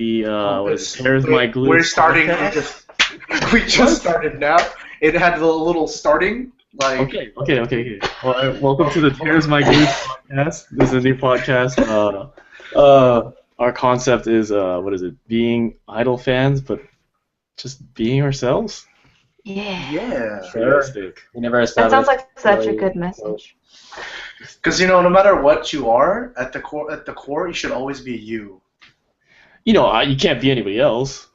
what is it? Here's my glutes. We're starting. Podcast? We just started now. It had the little starting. Like. Okay. Well, welcome to the Here's My Glutes podcast. This is a new podcast. Our concept is what is it? Being idol fans, but just being ourselves. Yeah. Realistic. You never That established. sounds like such a good message. Because no matter what you are, at the core, you should always be you. You know, you can't be anybody else.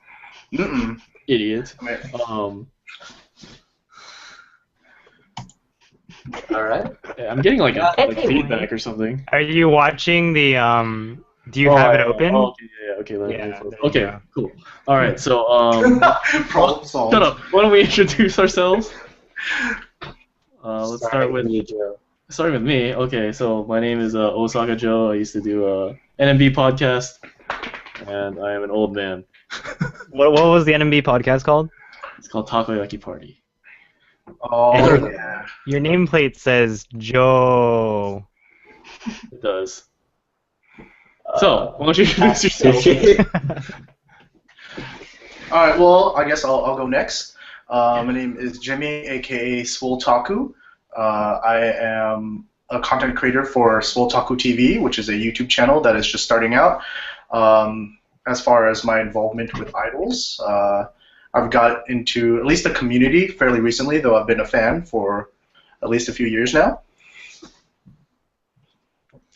Mm-mm. Idiot. I All right. Yeah, I'm getting like Anyway. feedback or something. Are you watching the do you have it open? Okay, let me Yeah, close. there you Okay, go. cool. All right, so Problem solved. shut up. Why don't we introduce ourselves? Let's start with you, Joe. starting with me. Okay, so my name is Osaka Joe. I used to do a NMB podcast, and I am an old man. What was the NMB podcast called? It's called Takoyaki Party. Oh yeah. Your nameplate says Joe. It does. So, why don't you introduce yourself? All right. Well, I guess I'll go next. My name is Jimmy, aka Swoltaku. I am a content creator for Swoltaku TV, which is a YouTube channel that is just starting out. As far as my involvement with idols, I've got into at least the community fairly recently, though I've been a fan for at least a few years now.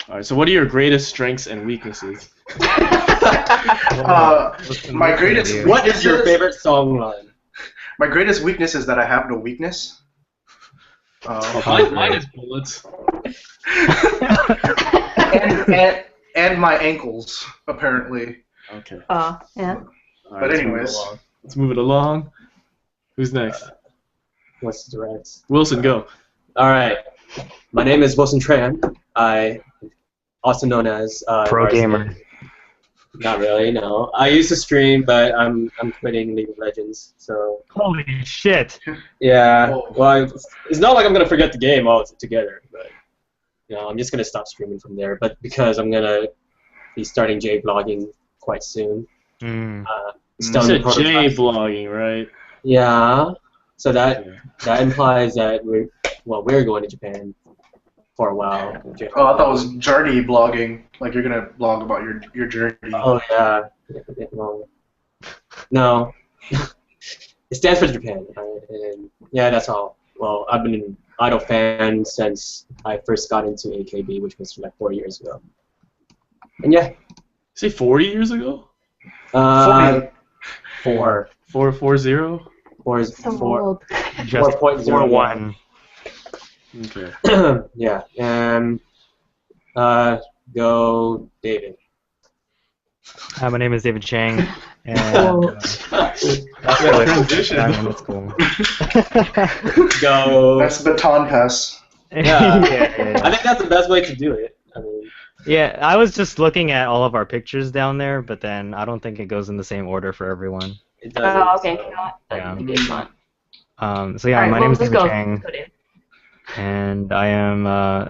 All right. So, what are your greatest strengths and weaknesses? My greatest What is your favorite song line? My greatest weakness is that I have no weakness. Mine is bullets. and my ankles, apparently. Okay. Yeah. All right, But let's move it anyways. along. Let's move it along. Who's next? What's the direct? Wilson, go. All right. My name is Wilson Tran. I, also known as Pro Varsity. gamer. Not really, no. I used to stream, but I'm quitting League of Legends. So Holy shit! yeah. Oh. Well, it's not like I'm gonna forget the game altogether, but I'm just gonna stop streaming from there. But because I'm gonna be starting J vlogging quite soon. Mm. You Done said prototype. J vlogging, right? Yeah. So that Okay. implies that we're going to Japan for a while. Oh, I thought it was journey blogging. Like you're gonna blog about your journey. Oh yeah. Well, no. It stands for Japan. And yeah, that's all. Well, I've been an Idol fan since I first got into AKB, which was like 4 years ago. And yeah. Say 40 years ago? 4. 440? 4 is So 4. old. Just 4.01. 4-1. Okay. Yeah. And go David. My name is David Chang, and Whoa. that's Yeah, really transition. That's cool. Go. That's baton pass. Yeah. yeah. I think that's the best way to do it. I mean, Yeah, I was just looking at all of our pictures down there, but then I don't think it goes in the same order for everyone. it doesn't. Oh, okay. so- Yeah. You did not. So yeah, Alright, my well, name is let's David go. Chang, Let's go, David. and I am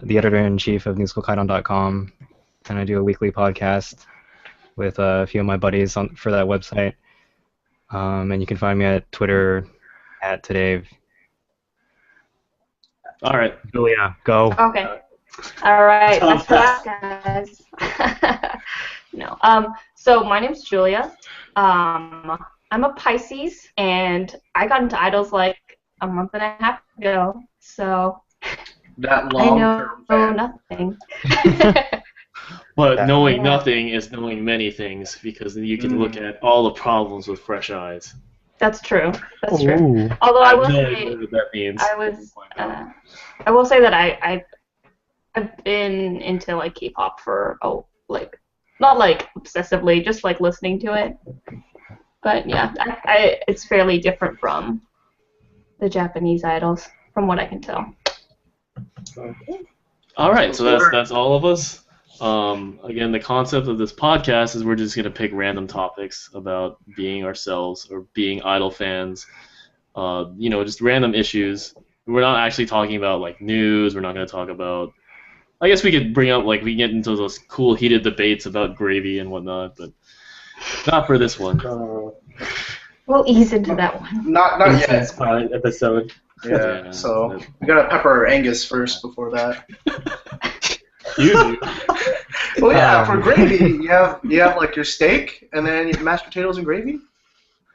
the editor-in-chief of newschoolkaidan.com, and I do a weekly podcast with a few of my buddies for that website. And you can find me at Twitter at Tadave. All right. Julia, go. Okay. All right. That's that, guys. No. So my name's Julia. I'm a Pisces, and I got into idols like a month and a half ago. So That I long-term know fan. nothing. But knowing Yeah. nothing is knowing many things because you can look at all the problems with fresh eyes. That's true. That's true. Ooh. Although I have will no say, idea what that means. I will say that I've been into like K-pop for not like obsessively, just like listening to it. But yeah, it's fairly different from the Japanese idols, from what I can tell. All right, so that's all of us. Again, the concept of this podcast is we're just going to pick random topics about being ourselves or being idol fans. Just random issues. We're not actually talking about like news. We're not going to talk about. I guess we could bring up we get into those cool heated debates about gravy and whatnot, but Not for this one. We'll ease into that one. Not yet. Intense pilot episode. Yeah. Yeah, So we gotta pepper Angus first before that. You do. Well, yeah. For gravy, you have like your steak and then your mashed potatoes and gravy. I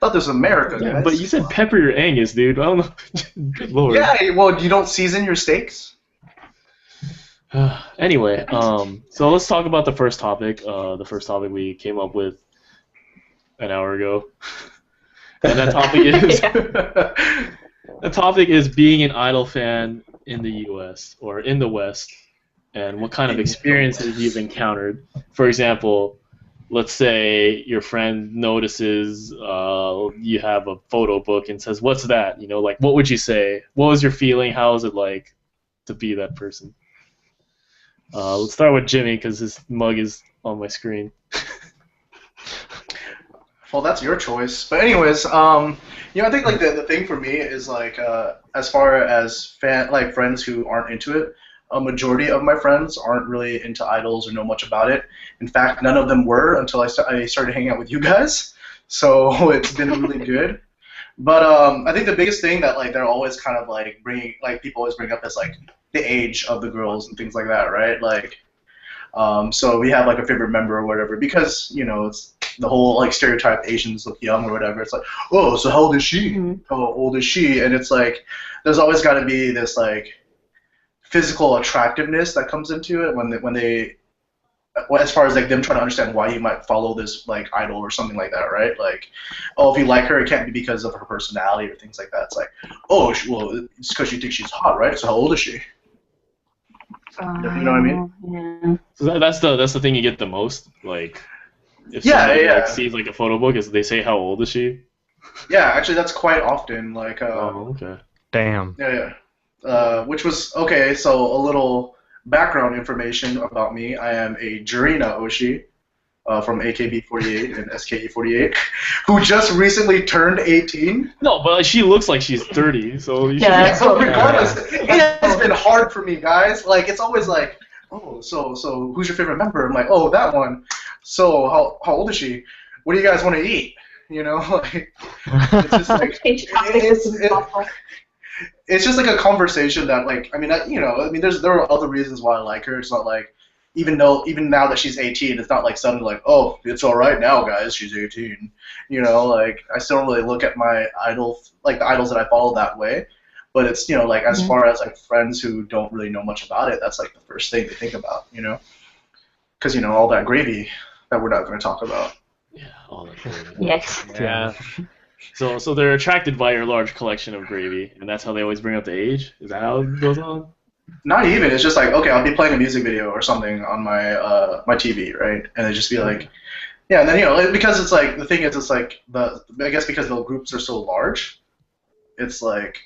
thought this was America, Yeah, guys. but you said pepper your Angus, dude. I don't know. Good lord. Yeah. Well, you don't season your steaks. Anyway, so let's talk about the first topic. The first topic we came up with an hour ago, and that topic is the topic is being an Idol fan in the U.S. or in the West, and what kind of experiences you've encountered. For example, let's say your friend notices you have a photo book and says, "What's that?" You know, like, what would you say? What was your feeling? How was it like to be that person? Let's start with Jimmy because his mug is on my screen. Well, that's your choice. But anyways, I think like the thing for me is like as far as friends who aren't into it, a majority of my friends aren't really into idols or know much about it. In fact, none of them were until I started hanging out with you guys. So it's been really good. But I think the biggest thing that like they're always kind of like people always bring up is like the age of the girls and things like that, right? Like, so we have like a favorite member or whatever because it's the whole like stereotype Asians look young or whatever. It's like, oh, so how old is she? Mm-hmm. How old is she? And it's like there's always got to be this like physical attractiveness that comes into it when they as far as like them trying to understand why you might follow this like idol or something like that, right? Like, oh, if you like her, it can't be because of her personality or things like that. It's like, oh, well, it's because you think she's hot, right? So how old is she? You know what I mean? Yeah. So that's the thing you get the most. Like, if Yeah, somebody yeah. like, sees like a photo book, is they say how old is she? Yeah, actually, that's quite often. Like, Oh, okay. Damn. yeah. Which was okay. So a little background information about me. I am a Jurina Oshi from AKB48 and SKE48, who just recently turned 18. No, but like, she looks like she's 30, so you Yeah. should. So regardless, it has been hard for me, guys. Like, it's always like, oh, so who's your favorite member? I'm like, oh, that one. So how old is she? What do you guys want to eat? Like, it's just like Change topics as soon as possible. it's just like a conversation that like there are other reasons why I like her. It's not like even now that she's 18, it's not like suddenly like, oh, it's all right now, guys, she's 18. Like I still don't really look at my idol like the idols that I follow that way. But it's like as far as like friends who don't really know much about it, that's like the first thing they think about, because all that gravy that we're not going to talk about. Yeah, all that gravy. Yes. Yeah. So they're attracted by your large collection of gravy, and that's how they always bring up the age? Is that how it goes on? Not even. It's just like, okay, I'll be playing a music video or something on my my TV, right? And they just be like, yeah, and then because it's like the thing is, it's like I guess because the groups are so large, it's like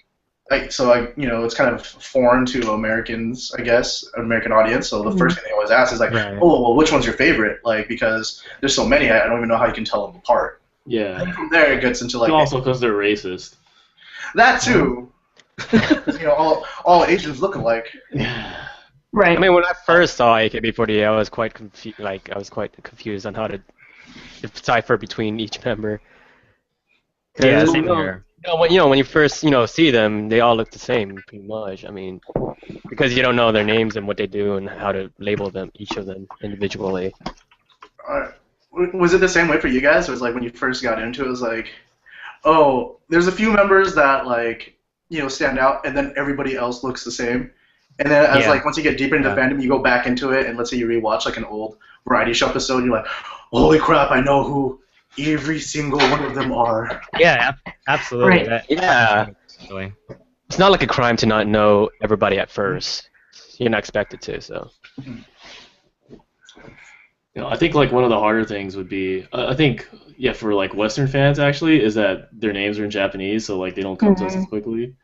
it's kind of foreign to Americans, I guess, American audience. So the first thing they always ask is like, Right. oh, well, which one's your favorite? Like, because there's so many, I don't even know how you can tell them apart. Yeah. And from there, it gets into like Also because they're racist. that too. 'Cause, all Asians look alike. Yeah. Right. I mean, when I first saw AKB48, I was quite confused on how to decipher between each member. Yeah, Because, same here. when you first see them, they all look the same pretty much. I mean, because you don't know their names and what they do and how to label them, each of them individually. Was it the same way for you guys? It was like when you first got into it, it was like, oh, there's a few members that like stand out, and then everybody else looks the same. And then as like once you get deeper into fandom, you go back into it, and let's say you rewatch like an old variety show episode, you're like, holy crap, I know who every single one of them are. Yeah, absolutely. Right. Yeah. Actually. It's not like a crime to not know everybody at first. You're not expected to, so. I think like one of the harder things would be, I think, for like Western fans actually, is that their names are in Japanese, so like they don't come to us as quickly.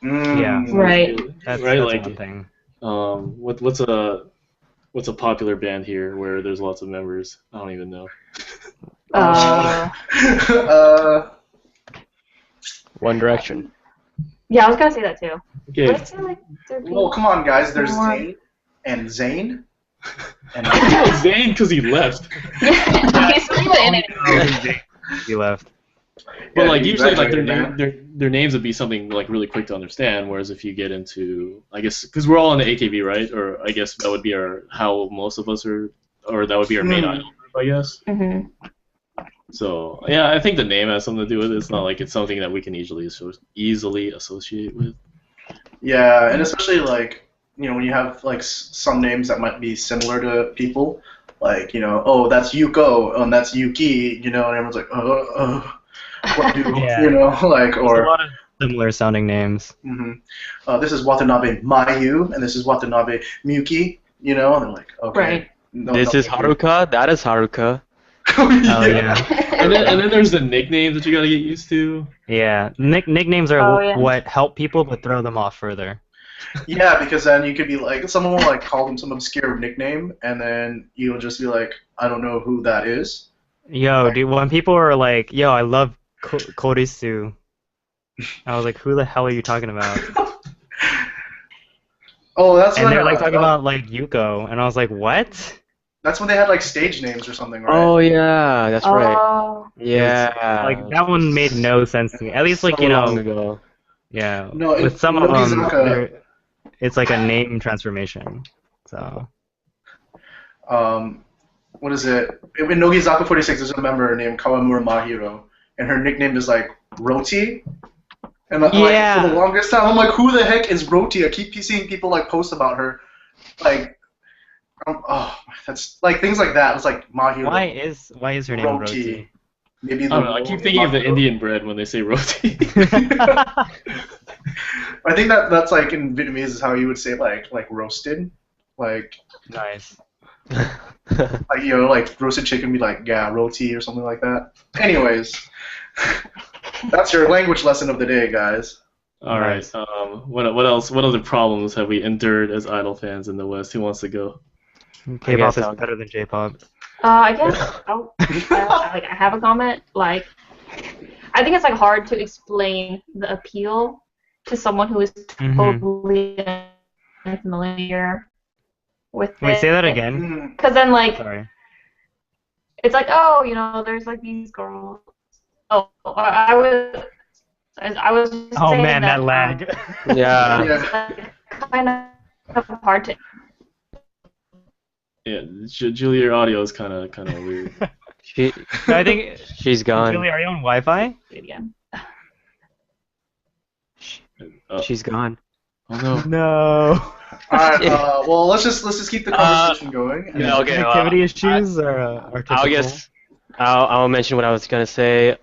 Yeah. Right. That's like one thing. what's a popular band here where there's lots of members? I don't even know. One Direction. Yeah, I was gonna say that too. Okay. But I feel like there'd be Well, come on, guys. There's more- Zayn and Zayn. And Zayn because he left. He's still in it. He left. But Yeah, like he usually like graduated, their names would be something like really quick to understand. Whereas if you get into, I guess because we're all in the AKB, right? Or I guess that would be how most of us are, or that would be our main idol group, I guess. Mm-hmm. So yeah, I think the name has something to do with it. It's not like it's something that we can easily associate with. Yeah, and especially like when you have like some names that might be similar to people, like oh that's Yuko, and that's Yuki, and everyone's like what do Yeah. like There's or a lot of similar sounding names. this is Watanabe Mayu, and this is Watanabe Miyuki, and they're like okay. Right. This is Haruka. That is Haruka. Oh yeah. And then there's the nicknames that you gotta get used to. Yeah. Nicknames are Oh, yeah. what help people but throw them off further. Yeah, because then you could be like, someone will like call them some obscure nickname, and then you'll just be like, I don't know who that is. Yo, dude, when people are like, yo, I love Korisu, I was like, who the hell are you talking about? Oh, that's And when they're like talking about like Yuko, and I was like, what? that's when they had like stage names or something, right? Oh yeah, that's right. Oh. Yeah. Like that one made no sense to me. At least like So long ago. yeah. No, with some of them, Nogizaka- it's like a name transformation. So what is it? In Nogizaka 46, there's a member named Kawamura Mahiro, and her nickname is like Roti. And like, for the longest time, I'm like, who the heck is Roti? I keep seeing people like post about her, like, that's like things like that. It's like Mahiro. why is her name Roti? Maybe I don't know. I keep thinking of the Indian bread when they say roti. I think that's like in Vietnamese is how you would say like roasted, like Nice. like like roasted chicken would be like roti or something like that. Anyways, that's your language lesson of the day, guys. All right. Nice. What else? What other problems have we endured as idol fans in the West? Who wants to go? K-pop is better than J-pop. I guess I have a comment. Like, I think it's like hard to explain the appeal to someone who is totally unfamiliar with it. Wait, say that again. Because then like Sorry. it's like, oh, there's like these girls. Oh, I was just Oh saying man, that lag. Yeah. it's like kind of hard to. Yeah, Julia, your audio is kind of weird. I think She's gone. Julie, are you on Wi-Fi? Do it again. She's gone. Oh no. No. All right. Well, let's just keep the conversation going. Yeah, okay. Connectivity issues are typical. I guess I'll mention what I was gonna say.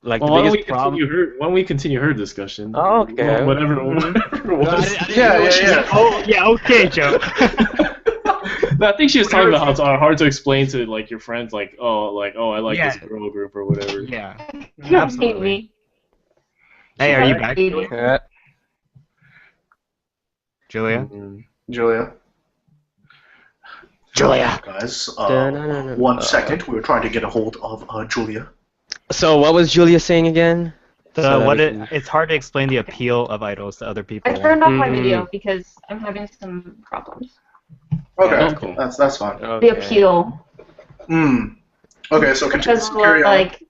Like Well, the biggest problem. why don't we continue her discussion? Oh, okay. Whatever it was. Yeah. Oh, yeah, okay, Joe. No, I think she was talking about how it's hard to explain to like your friends, like I like Yeah. this girl group or whatever. Yeah. You don't hate Absolutely. me. Hey, are you back, Hate me. Julia? Julia. Julia. Guys, Dun-dun-dun-dun. 1 second. We were trying to get a hold of Julia. So what was Julia saying again? It's hard to explain the appeal of idols to other people. I turned off my video because I'm having some problems. Okay, Yeah, cool. that's fine. The appeal. Okay, so Because carry on. like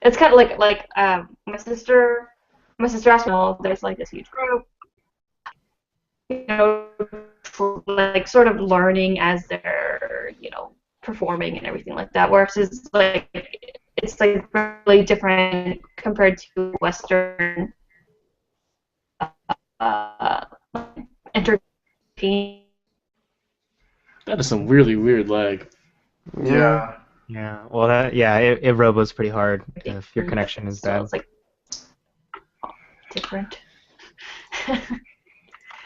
it's kind of like my sister asked me, well, there's like this huge group, like sort of learning as they're performing and everything like that. Versus like it's like really different compared to Western entertainment. That is some really weird lag. Yeah. Yeah. Well, it robos pretty hard if your connection is So bad. it's like different.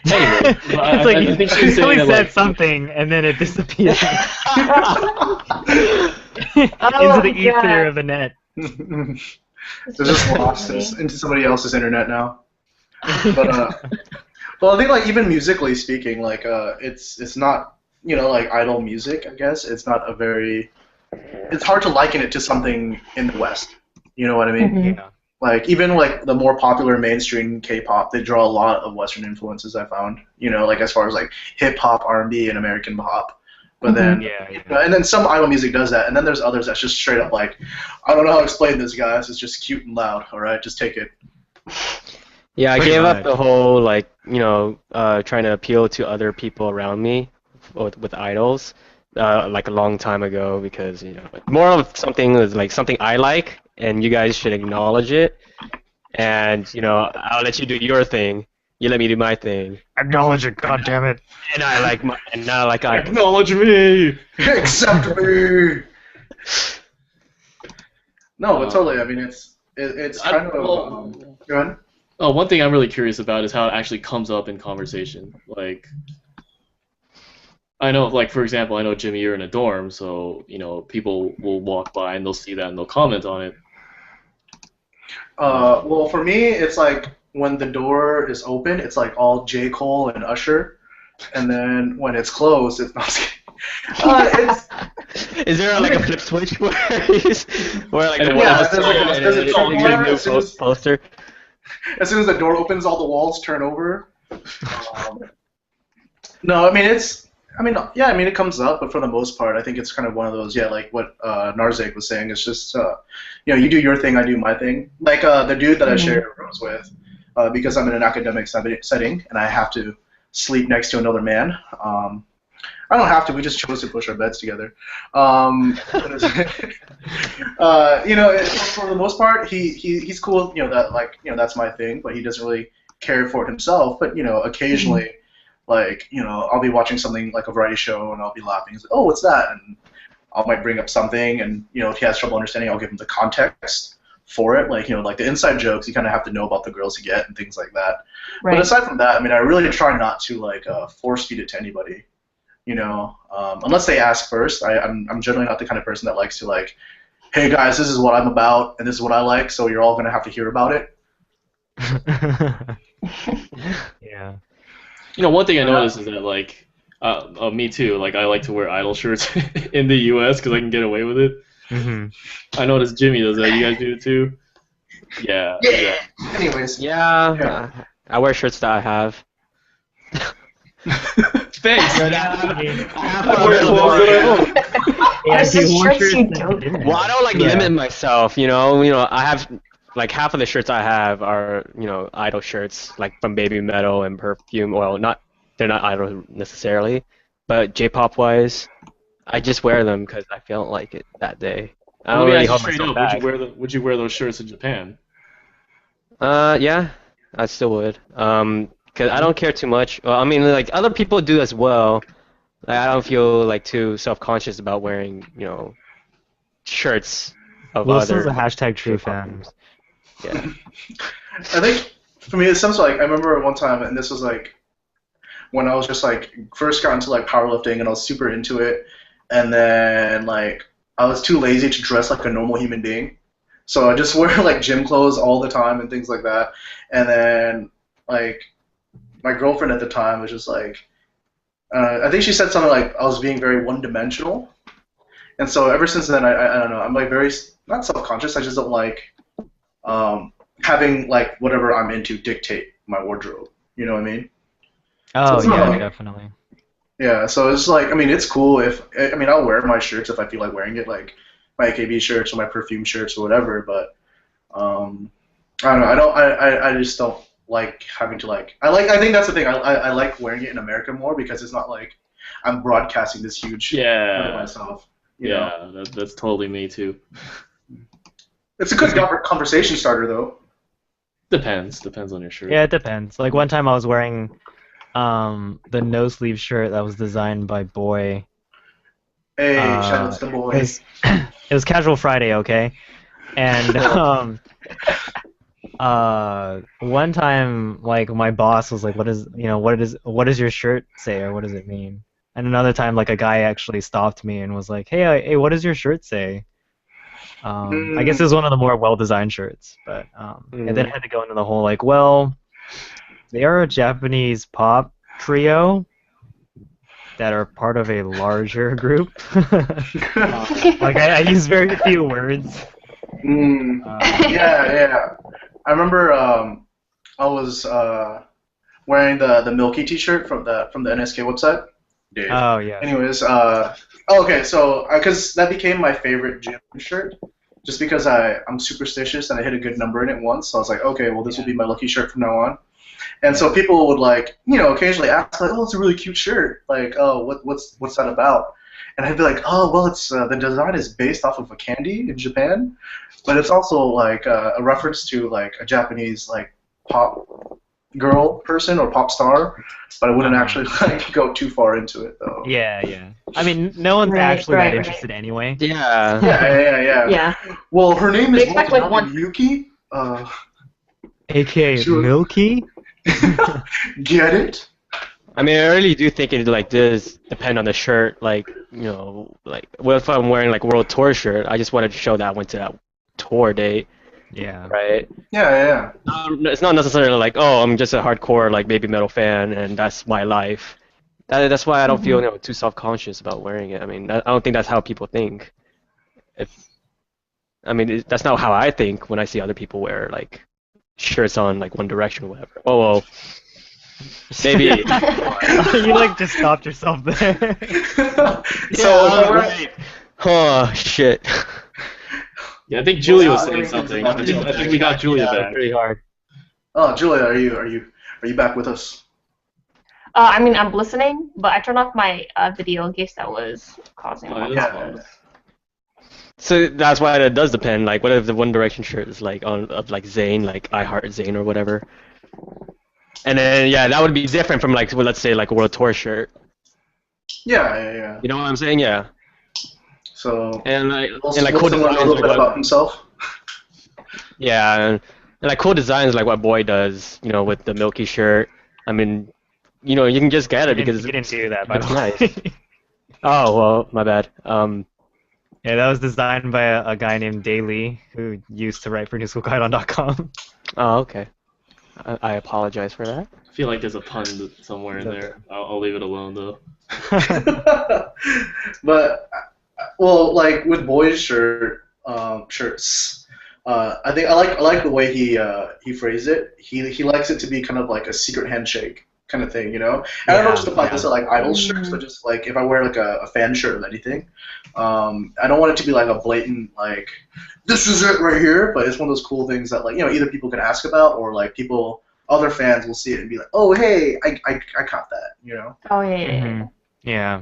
Anyway, It's like I think she was saying Julie that, said like, something and then it disappeared Oh, into the ether God. of the net. They're just lost into somebody else's internet now. But well, I think like even musically speaking, like it's not like idol music. I guess it's not a very. It's hard to liken it to something in the West. You know what I mean? Mhm. Yeah. Like even like the more popular mainstream K-pop, they draw a lot of Western influences. I found. Like as far as like hip hop, R&B, and American pop. But then, Yeah. and then some idol music does that, and then there's others that's just straight up like, I don't know how to explain this, guys. It's just cute and loud. All right, just take it. Yeah, I Pretty gave up much. the whole like trying to appeal to other people around me with idols like a long time ago because more of something is like something I like and you guys should acknowledge it and I'll let you do your thing. You let me do my thing. Acknowledge it, goddammit. And I like and now like I Acknowledge me. Accept me. No, but totally. I mean, it's kind of. Go ahead. Oh, one thing I'm really curious about is how it actually comes up in conversation. Like, I know, like for example, I know Jimmy, you're in a dorm, so people will walk by and they'll see that and they'll comment on it. Well, for me, it's like when the door is open, it's like all J. Cole and Usher, and then when it's closed, it's not. It's Is there like a flip switch where like the And walls yeah, there's a and toggle you get a there, new as soon as- poster? as soon as the door opens, all the walls turn over. No, I mean it comes up, but for the most part, I think it's kind of one of those, like what Narzik was saying. It's just, you do your thing, I do my thing. Like the dude that I share rooms with, because I'm in an academic setting and I have to sleep next to another man. I don't have to. We just chose to push our beds together. For the most part, he's cool. That's my thing, but he doesn't really care for it himself. But occasionally. Like, I'll be watching something like a variety show and I'll be laughing. He's like, oh, what's that? And I might bring up something and, if he has trouble understanding, I'll give him the context for it. Like, like the inside jokes, you kind of have to know about the girls you get and things like that. Right. But aside from that, I mean, I really try not to, like, force feed it to anybody, unless they ask first. I'm generally not the kind of person that likes to, like, hey, guys, this is what I'm about and this is what I like, so you're all going to have to hear about it. Yeah. One thing I noticed is that, like, me too, like, I like to wear idol shirts in the U.S. because I can get away with it. Mm-hmm. I noticed Jimmy does that. You guys do it too? Yeah. Yeah. Anyways. Yeah, I wear shirts that I have. Thanks. Yeah, There's if you some want shirts you shirts, don't. then Well, I don't like Yeah. limit myself, I have like half of the shirts I have are, idol shirts, like from Baby Metal and Perfume. Well, they're not idol necessarily, but J-pop wise, I just wear them because I feel like it that day. I Let don't me really ask you hold straight myself up. back. Would you wear those shirts in Japan? Yeah, I still would. Cause I don't care too much. Well, I mean, like other people do as well. Like, I don't feel like too self-conscious about wearing, shirts of Wilson's other. a hashtag true J-pop fan. groups. Yeah. I think for me, it sounds like I remember one time, and this was like when I was just like first got into like powerlifting, and I was super into it, and then like I was too lazy to dress like a normal human being, so I just wear like gym clothes all the time and things like that, and then like my girlfriend at the time was just like, I think she said something like I was being very one-dimensional, and so ever since then, I don't know, I'm like very not self-conscious. I just don't like having like whatever I'm into dictate my wardrobe. You know what I mean? Oh, it's not yeah, like- definitely. Yeah. So it's like, I mean, it's cool I'll wear my shirts if I feel like wearing it, like my AKB shirts or my Perfume shirts or whatever. But I don't know. I just don't like having to like. I think that's the thing. I like wearing it in America more because it's not like I'm broadcasting this huge part of Yeah. myself. You know? Yeah, that's totally me too. It's a good conversation starter though. Depends on your shirt. Yeah, it depends. Like one time I was wearing the no sleeve shirt that was designed by Boy. Hey, shout out to the It boy. was, it was Casual Friday, okay? And one time like my boss was like, what does your shirt say or what does it mean? And another time like a guy actually stopped me and was like, hey, what does your shirt say? I guess it was one of the more well-designed shirts, but and then I had to go into the whole like, well, they are a Japanese pop trio that are part of a larger group. Like I use very few words. Yeah. I remember I was wearing the Milky T-shirt from the NSK website, Dave. Oh yeah. Anyways, okay, so because that became my favorite gym shirt, just because I'm superstitious and I hit a good number in it once, so I was like, okay, well this will be my lucky shirt from now on. And so people would like, occasionally ask like, oh, it's a really cute shirt, like, oh, what's that about? And I'd be like, oh, well, it's the design is based off of a candy in Japan, but it's also like a reference to like a Japanese like pop girl person or pop star, but I wouldn't actually like go too far into it though. Yeah. I mean, no one's Right, actually right, that right. interested anyway. Yeah. Yeah. Yeah. Well, her name is They expect, like, one- Yuki. AKA Sure. Milky. Get it? I mean, I really do think it like does depend on the shirt. Like, like what if I'm wearing like World Tour shirt? I just wanted to show that I went to that tour date, Yeah. right? Yeah. It's not necessarily like, oh, I'm just a hardcore like baby metal fan and that's my life. That's why I don't feel too self-conscious about wearing it. I mean, I don't think that's how people think. That's not how I think when I see other people wear like shirts on like One Direction or whatever. Oh well, maybe. You like just stopped yourself there. Right. Oh shit. Yeah, I think Julia was Well, saying I something. think- I think we got Julia Yeah, back. pretty hard. Oh, Julia, are you back with us? I mean, I'm listening, but I turned off my video in case that was causing a lot of yeah. problems. So that's why it does depend. Like, what if the One Direction shirt is like of like Zayn, like I Heart Zayn or whatever? And then that would be different from like, well, let's say like a World Tour shirt. Yeah. You know what I'm saying? Yeah. So, And like, Will and like cool Wilson learned a designs little like bit what, about himself. yeah, and like cool designs like what Boy does, with the Milky shirt. I mean, you can just get it because you didn't do that, by it's the nice. way. Oh well, my bad. Yeah, that was designed by a guy named Daly, who used to write for newschoolguidon.com. Oh okay. I apologize for that. I feel like there's a pun somewhere in there. I'll leave it alone though. But well, like with boys' shirts, I think I like the way he phrased it. He likes it to be kind of like a secret handshake kind of thing, And I don't just apply this to like idol shirts, but just like if I wear like a fan shirt or anything, I don't want it to be like a blatant like this is it right here, but it's one of those cool things that like either people can ask about or like other fans will see it and be like, oh hey, I caught that, Oh yeah. Yeah.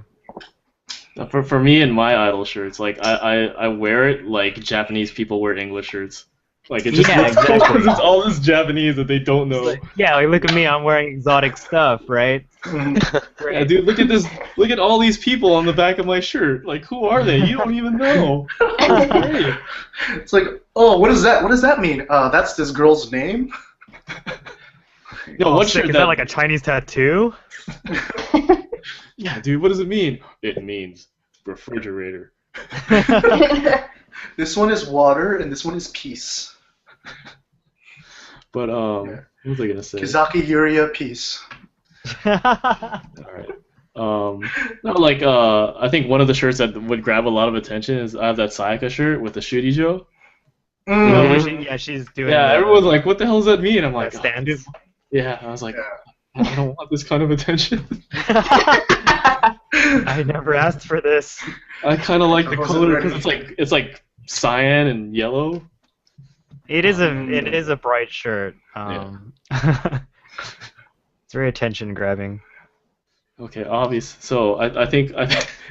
For me and my idol shirts, like I wear it like Japanese people wear English shirts. Like it just Yeah, looks cool exactly. 'cause it's all this Japanese that they don't know. Yeah, like look at me, I'm wearing exotic stuff, right? Yeah, dude, look at this. Look at all these people on the back of my shirt. Like, who are they? You don't even know. That's great. It's like, oh, what is that? What does that mean? That's this girl's name. Yo, Oh, what sick. shirt Is that like a Chinese tattoo? Yeah, dude, what does it mean? It means refrigerator. This one is water, and this one is peace. But what was I gonna say? Kizaki Yuria peace. All right. No, like I think one of the shirts that would grab a lot of attention is I have that Sayaka shirt with the Shurijo. Mm. She's doing. Yeah, the, everyone's like, "What the hell does that mean?" I'm like, the stand. "Oh, yeah." I was like, Yeah. I don't want this kind of attention. I never asked for this. I kind of like the I wasn't color ready. because it's like cyan and yellow. It is a bright shirt. It's very attention grabbing. Okay, obvious. So I think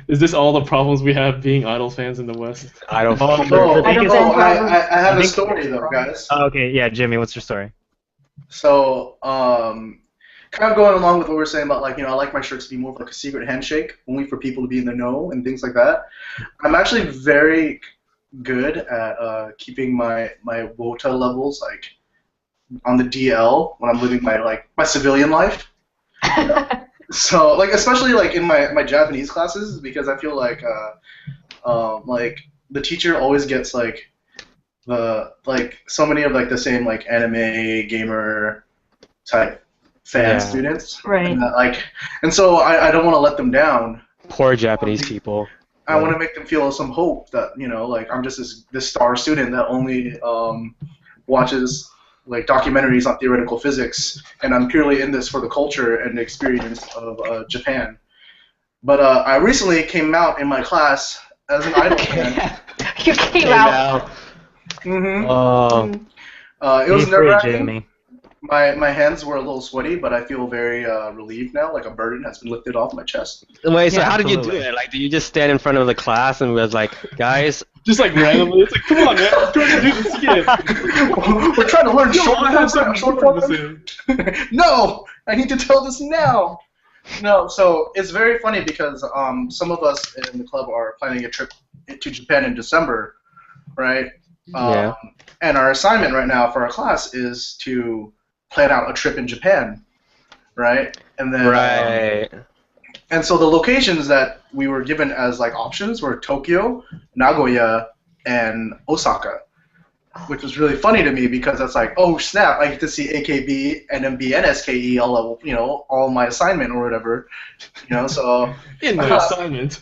is this all the problems we have being Idol fans in the West? I don't. Oh, No, I don't no, think- I have I a think- story though, guys. Okay, yeah, Jimmy, what's your story? So, kind of going along with what we were saying about like, I like my shirts to be more of like a secret handshake, only for people to be in the know and things like that. I'm actually very good at keeping my WOTA levels like on the DL when I'm living my civilian life. So like especially like in my Japanese classes because I feel like the teacher always gets like so many of like the same like anime gamer type fan Yeah. students Right. and so I don't want to let them down. Poor Japanese people. I want to make them feel some hope that like I'm just this star student that only watches like documentaries on theoretical physics, and I'm purely in this for the culture and the experience of Japan. But I recently came out in my class as an idol fan. You came out. hmm Oh, Mm. It was Be free, nerve-wracking. Jamie. My hands were a little sweaty, but I feel very relieved now, like a burden has been lifted off my chest. wait. So Yeah, how did you do absolutely. it? Like, do you just stand in front of the class and was like, guys? Just like randomly, it's like, come on, man, let's go ahead and do this again. We're trying to learn Yo, short I have something short important to form. say. No, I need to tell this now. No, so it's very funny because some of us in the club are planning a trip to Japan in December, right? Yeah. And our assignment right now for our class is to plan out a trip in Japan, right? And then Right. and so the locations that we were given as like options were Tokyo, Nagoya, and Osaka, which was really funny to me because that's like, oh snap, I get to see AKB, NMB, and SKE all my assignment or whatever, So In my assignment.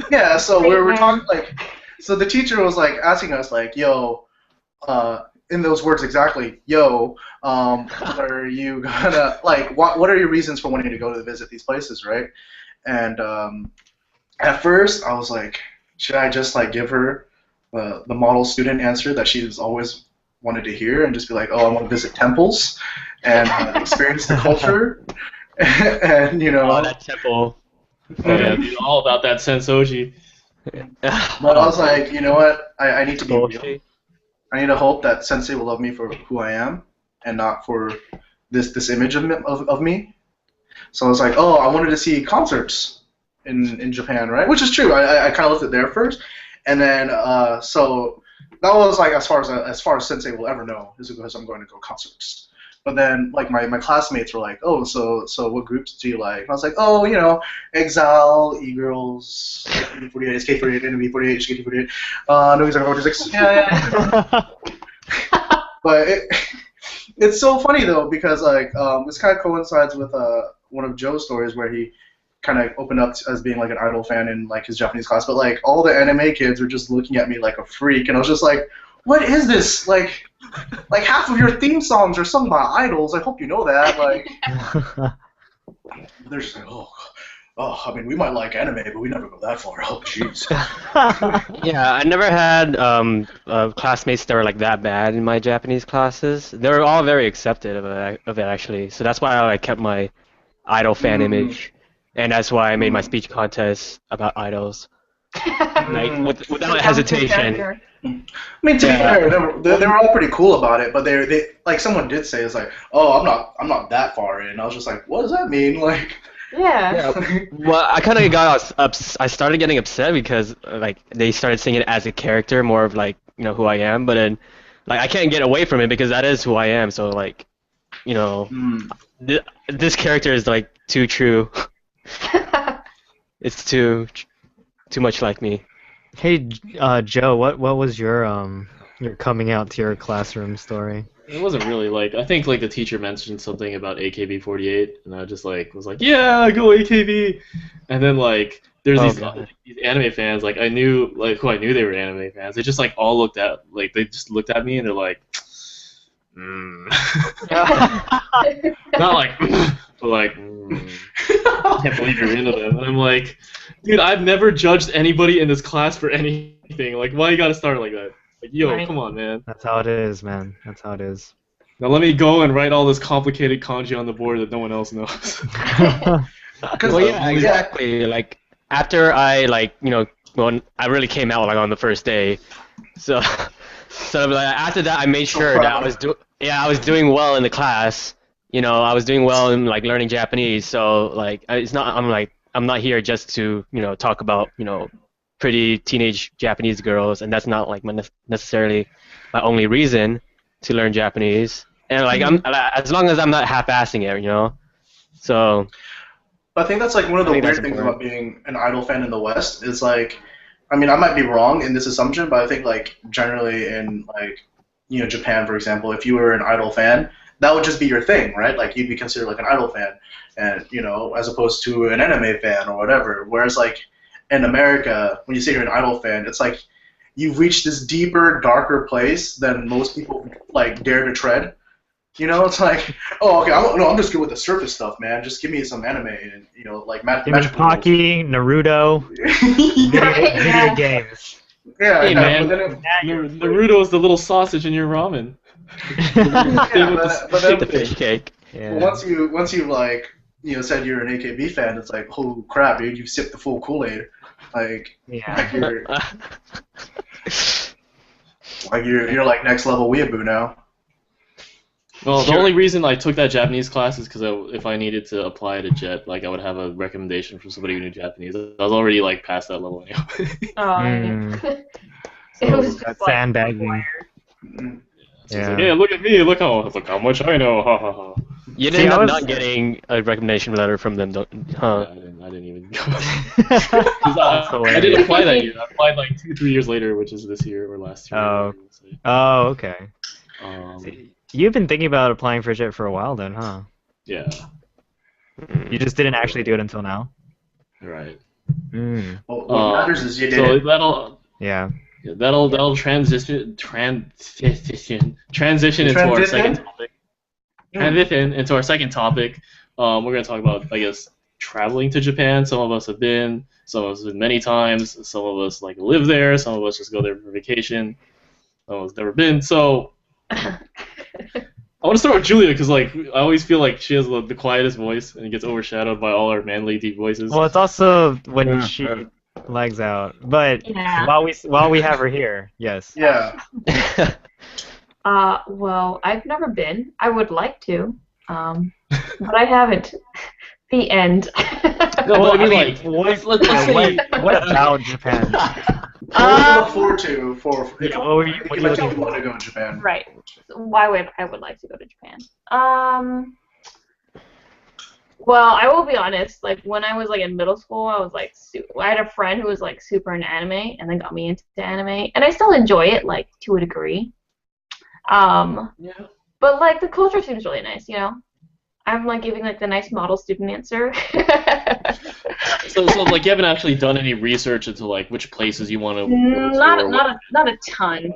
yeah, so we're talking like, so the teacher was like asking us like, yo, in those words exactly, yo, what are you gonna like? What are your reasons for wanting to go to visit these places, right? And at first, I was like, should I just like give her the model student answer that she's always wanted to hear, and just be like, oh, I want to visit temples and experience the culture, and Oh, that temple. Oh yeah, dude, all about that sensoji. But I was like, you know what? I need to be real. Bullshit. I need to hope that Sensei will love me for who I am, and not for this image of me. So I was like, oh, I wanted to see concerts in Japan, right? Which is true. I kind of left it there first, and then so that was like as far as Sensei will ever know is because I'm going to go concerts. But then like my classmates were like, oh, so what groups do you like? And I was like, oh, Exile, E-Girls, SK48, SK48, NMB48, HKT48, Novizaka 46. Yeah. But it's so funny though because like this kind of coincides with one of Joe's stories where he kind of opened up as being like an idol fan in like his Japanese class, but like all the anime kids were just looking at me like a freak, and I was just like, what is this? Like half of your theme songs are sung by idols. I hope you know that. Like they're just like, oh, I mean we might like anime, but we never go that far. Oh jeez. Yeah, I never had classmates that were like that bad in my Japanese classes. They were all very accepted of it actually. So that's why I like, kept my idol fan image, and that's why I made my speech contest about idols, like without hesitation. I mean, to be fair, they were all pretty cool about it, but they like someone did say it's like, oh, I'm not that far in. I was just like, what does that mean? Like, Yeah. Well, I kind of got I started getting upset because like they started seeing it as a character, more of like who I am, but then like I can't get away from it because that is who I am. So like this character is like too true. It's too much like me. Hey, Joe, what was your coming out to your classroom story? It wasn't really like, I think like the teacher mentioned something about AKB48, and I just like was like, yeah, go AKB, and then like there's these anime fans, like I knew like who I knew they were anime fans. They just like all looked at they just looked at me and they're like, not like, but like, I can't believe you're into them. And I'm like, dude, I've never judged anybody in this class for anything. Like, why you gotta start like that? Like, yo, Right. come on, man. That's how it is, man. That's how it is. Now let me go and write all this complicated kanji on the board that no one else knows. Well, yeah, exactly. Like after I when I really came out like on the first day, so like, after that I made sure that I was doing well in the class. I was doing well in like learning Japanese. So like I'm not here just to talk about pretty teenage Japanese girls, and that's not like necessarily my only reason to learn Japanese. And like as long as I'm not half-assing it, So. I think that's like one of the I think weird that's things important. about being an idol fan in the West is like, I mean, I might be wrong in this assumption, but I think like generally in like, Japan, for example, if you were an idol fan, that would just be your thing, right? Like you'd be considered like an idol fan, and as opposed to an anime fan or whatever. Whereas like in America, when you say you're an idol fan, it's like you've reached this deeper, darker place than most people like dare to tread. You know, it's like, oh, okay, I'm just good with the surface stuff, man. Just give me some anime and like Give me magical rules. Pocky, Naruto, video games. Yeah, Hey no, man, but then Naruto is the little sausage in your ramen. yeah, but then The fish cake. Yeah. well, once you like said you're an AKB fan, it's like, oh crap, dude, you sipped the full Kool-Aid, like Yeah. you're like next level weeaboo now. Well, the only reason I took that Japanese class is because if I needed to apply to JET, like I would have a recommendation from somebody who knew Japanese. I was already like past that level anyway. It So was just that's like sandbagging. Mm. So it's Yeah. like, hey, look at me, look how much I know, ha ha ha. You See, ended I up was- not getting a recommendation letter from them, huh? Yeah, I didn't even go. 'Cause I didn't apply that year. I applied like 2-3 years later, which is this year or last year. Oh. whatever you Oh, okay. wanna say. See, you've been thinking about applying for JET for a while then, huh? Yeah, You just didn't actually do it until now? right. Mm. Well, what matters is you did So it. Yeah. that'll transition into our second topic. Transition into our second topic. We're gonna talk about, I guess, traveling to Japan. Some of us have been. Some of us have been many times. Some of us like live there. Some of us just go there for vacation. Some of us never been. So I want to start with Julia because like I always feel like she has the quietest voice and it gets overshadowed by all our manly deep voices. Well, it's also when she lags out. But Yeah. while we have her here, yes. Yeah. Well, I've never been. I would like to, but I haven't. The end. No, Well, but I mean, I mean, like, what- let's say, What about Japan? What do you look forward to for if Yeah, what were you- if what you are you like looking want to go to Japan? Right. I would like to go to Japan. Well, I will be honest. Like when I was like in middle school, I was like I had a friend who was like super into anime, and then got me into anime, and I still enjoy it like to a degree. Yeah. But like the culture seems really nice, you know. I'm like giving like the nice model student answer. So like you haven't actually done any research into like which places you want to go to or Not a ton.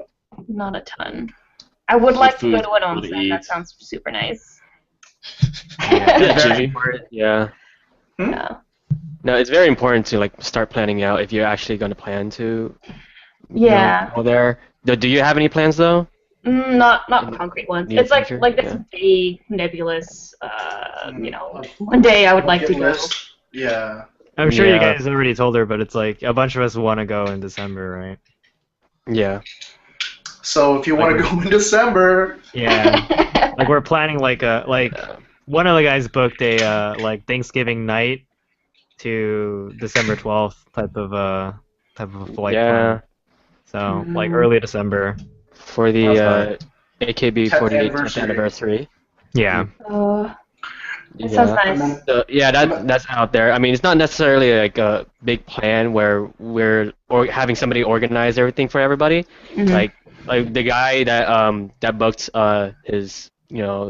Not a ton. I would like to go to an food to onsen. That eat. sounds super nice. It's very Jimmy. important, yeah. Yeah. No, it's very important to like start planning out if you're actually going to plan to Yeah. go there. Do you have any plans though? Not In the concrete ones. near It's like future? this Yeah. vague, nebulous. You know, one day I would like to Bucket go. list. Yeah. I'm sure you Yeah. guys already told her, but it's like a bunch of us want to go in December, right? Yeah. So if you want to go in December, Yeah. Like we're planning like one of the guys booked a like Thanksgiving night to December 12th type of a flight Yeah. plan. So like early December. For the AKB 10th 48th anniversary. anniversary. Yeah. It sounds and nice. then So, yeah, that's out there. I mean, it's not necessarily like a big plan where we're having somebody organize everything for everybody. Mhm. Like the guy that booked his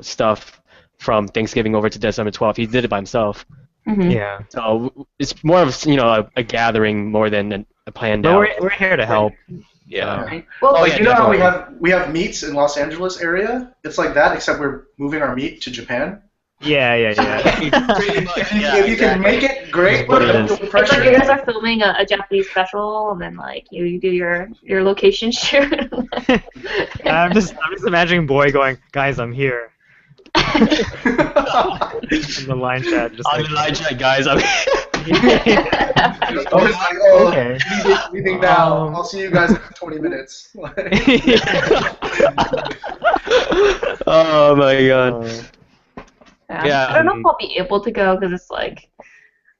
stuff from Thanksgiving over to December 12th. He did it by himself. Mhm. Yeah. So it's more of a gathering more than a planned But out. we're here to help. Yeah. Right. Well, Oh, like yeah, you know how definitely. we have meets in Los Angeles area? It's like that, except we're moving our meet to Japan. Yeah. Pretty much, If you can make it, great. What But it don't is. feel it's like pressure. you guys are filming a Japanese special, and then like you do your location shoot. I'm just imagining Boy going, guys, I'm here. In the line chat, just On like, the line chat, guys. I mean, Always like, oh, Okay. leaving now. I'll see you guys in 20 minutes. oh my god. Yeah. I don't know if I'll be able to go because it's like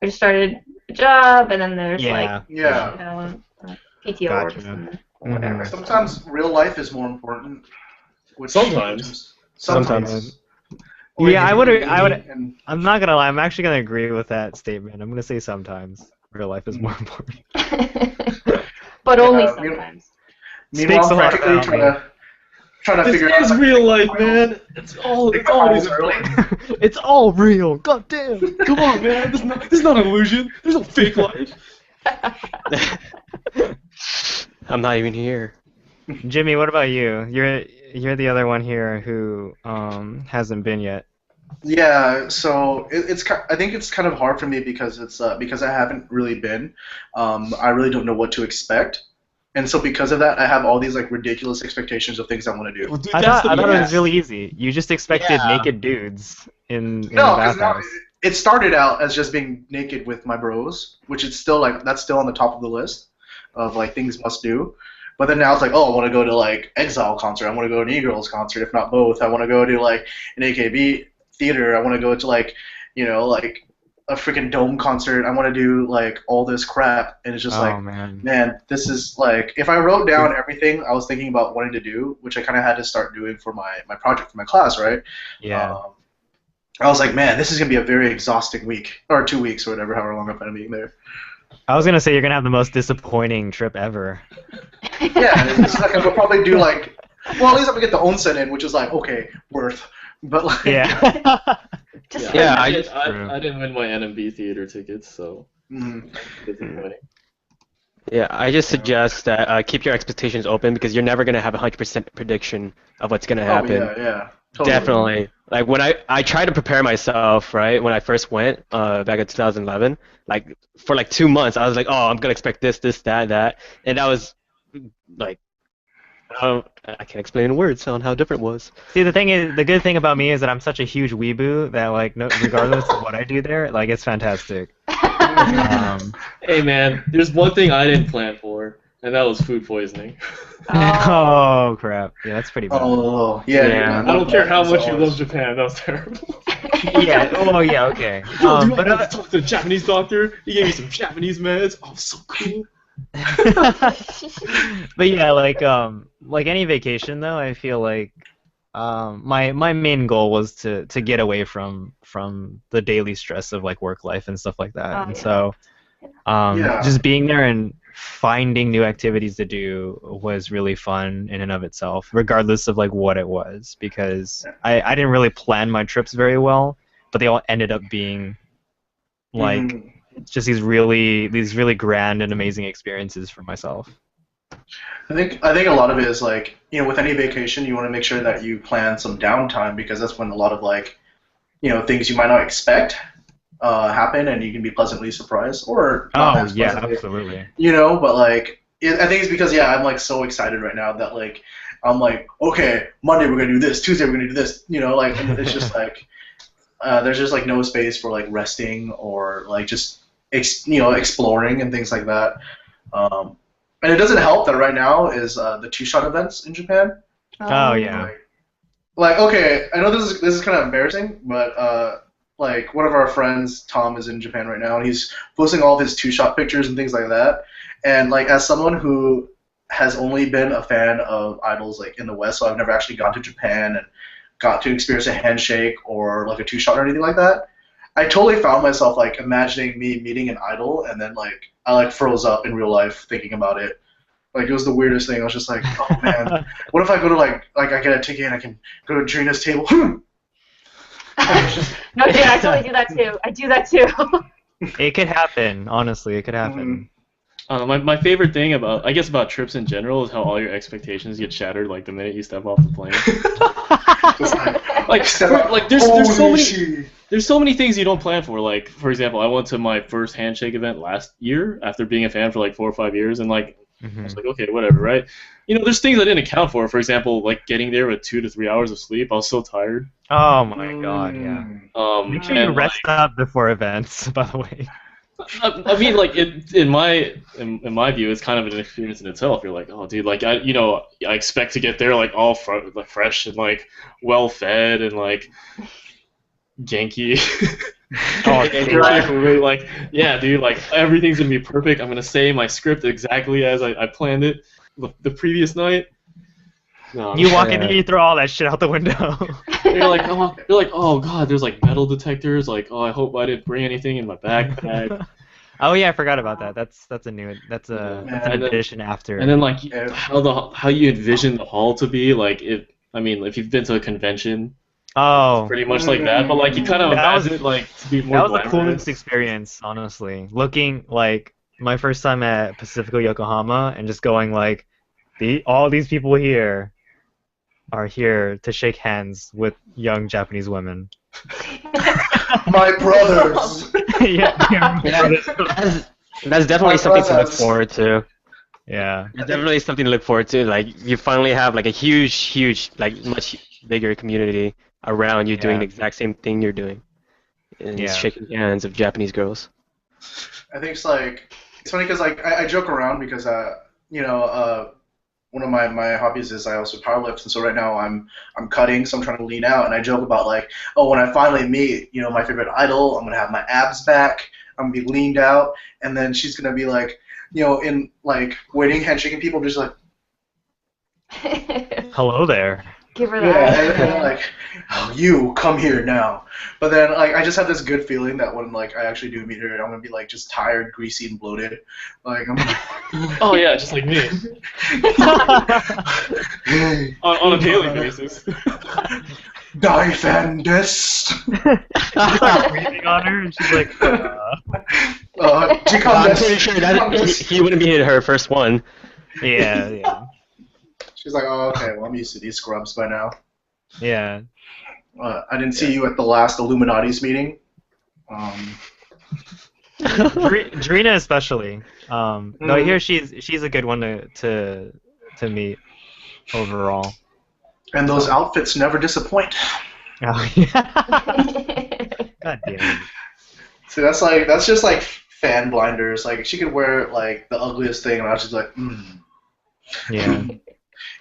I just started a job, and then there's yeah. Yeah. PTO Gotcha. works and Mhm. whatever. Sometimes real life is more important. Which Sometimes. Sometimes. Or Yeah, you I can would- be I would- and- I'm not gonna lie, I'm actually gonna agree with that statement. I'm gonna say sometimes real life is more important. But only Yeah, sometimes. Meanwhile, Speaks a lot practically about trying to This figure out. is real life, man. It's always early. It's all real. God damn. Come on, man. This is not an illusion. There's no fake life. I'm not even here. Jimmy, what about you? you're the other one here who hasn't been yet. Yeah, so I think it's kind of hard for me because because I haven't really been. I really don't know what to expect, and so because of that, I have all these like ridiculous expectations of things I want to do. Well, dude, I that's thought the it was best. really easy. You just expected Yeah. naked dudes in the No, because now bathhouse. it started out as just being naked with my bros, which is still like that's still on the top of the list of like things must do. But then now it's like, oh, I want to go to like Exile concert. I want to go to an E-Girls concert, if not both. I want to go to like an AKB theater. I want to go to like, like a freaking dome concert. I want to do like all this crap, and it's just Oh like, man. man, this is like if I wrote down everything I was thinking about wanting to do, which I kind of had to start doing for my project for my class, right? Yeah. I was like, man, this is gonna be a very exhausting week or 2 weeks or whatever, however long I'm gonna be there. I was gonna say you're gonna have the most disappointing trip ever. Yeah, it's like I'll probably do like, well, at least I'm gonna get the onsen in, which is like okay, worth. But like, Yeah. Just Yeah, I, I did, just- I didn't win my NMB theater tickets, so mm, disappointing. Yeah, I just suggest that keep your expectations open because you're never gonna have a 100% prediction of what's gonna oh happen. yeah, totally. Definitely. Like when I tried to prepare myself, right, when I first went back in 2011, like for like 2 months, I was like, oh, I'm gonna expect this, that, and that was like, I can't explain in words on how different it was. See, the thing is, the good thing about me is that I'm such a huge weeboo that like, no, regardless of what I do there, like it's fantastic. Hey man, there's one thing I didn't plan for, and that was food poising. Oh crap! Yeah, that's pretty bad. Oh yeah. Yeah. dude, I don't care how that's much you always- love Japan, that was terrible. Yeah. Oh yeah. Okay. Yo, dude, But I got to talk to the Japanese doctor. He gave me some Japanese meds. Oh, so cool. but yeah, like any vacation though, I feel like my main goal was to get away from the daily stress of like work life and stuff like that. Oh, And yeah. so Yeah. just being there and finding new activities to do was really fun in and of itself, regardless of like what it was, because I didn't really plan my trips very well, but they all ended up being like Mm. just these really grand and amazing experiences for myself. I think a lot of it is like with any vacation you want to make sure that you plan some downtime because that's when a lot of like things you might not expect happen and you can be pleasantly surprised or not Oh as yeah, pleasantly, absolutely. but like I think it's because I'm like so excited right now that like I'm like okay Monday we're gonna do this Tuesday we're gonna do this like and it's just like there's just like no space for like resting or like just exploring and things like that. And it doesn't help that right now is the two-shot events in Japan. Oh yeah. Like okay, I know this is kind of embarrassing, but like one of our friends, Tom, is in Japan right now, and he's posting all of his two-shot pictures and things like that. And like as someone who has only been a fan of idols like in the West, so I've never actually gone to Japan and got to experience a handshake or like a two-shot or anything like that. I totally found myself like imagining me meeting an idol, and then like I like froze up in real life thinking about it. Like it was the weirdest thing. I was just like, oh man, what if I go to like I get a ticket and I can go to Drina's table? No, dude, I totally do that too. I do that too. It could happen, honestly. It could happen. My favorite thing about trips in general is how all your expectations get shattered like the minute you step off the plane. There's so many things you don't plan for. Like for example, I went to my first handshake event last year after being a fan for like 4 or 5 years, and like I was like, okay, whatever, right? There's things I didn't account for. For example, like getting there with 2 to 3 hours of sleep. I was so tired. Oh my god, yeah. Make sure you and, rest up before events, by the way. I mean, like in my view, it's kind of an experience in itself. You're like, oh, dude, like I expect to get there like all fresh and like well fed and like Genki. And you're like, yeah, dude, like everything's gonna be perfect. I'm gonna say my script exactly as I planned it the previous night. No, You walk in and you throw all that shit out the window. you're like, oh god, there's like metal detectors. Like, oh, I hope I didn't bring anything in my backpack. Oh yeah, I forgot about that. That's an addition after. And then like how you envision the hall to be, like if you've been to a convention, oh, pretty much like that. But like you kind of imagine it like to be more that was the glamorous. coolest experience, honestly. Looking like my first time at Pacifico Yokohama and just going like, all these people here. are here to shake hands with young Japanese women. My brothers. yeah, That's definitely My something to look brothers. forward to. yeah. It's definitely something to look forward to. Like you finally have like a huge, like much bigger community around you doing Yeah. the exact same thing you're doing, and it's Yeah. shaking hands of Japanese girls. I think it's like it's funny because like I joke around because you know one of my hobbies is I also powerlift, and so right now I'm cutting, so I'm trying to lean out, and I joke about like, oh, when I finally meet my favorite idol, I'm gonna have my abs back, I'm gonna be leaned out, and then she's gonna be like, in like waiting, handshaking people, just like Hello there. Give her yeah, that. and like, oh, you come here now. But then like I just have this good feeling that when like I actually do meet her, I'm gonna be like just tired, greasy, and bloated. Like I'm like, Oh yeah, just like me. on a daily basis. Defendest. Breathing on her, and she's like, I'm pretty sure that he wouldn't be her first one. yeah. She's like, oh, okay, well, I'm used to these scrubs by now. Yeah. I didn't see you at the last Illuminati's meeting. Drina especially. No, I hear she's a good one to meet overall. And those outfits never disappoint. Oh, yeah. God damn it. See, that's just like fan blinders. Like she could wear like the ugliest thing, and I was just like, Yeah.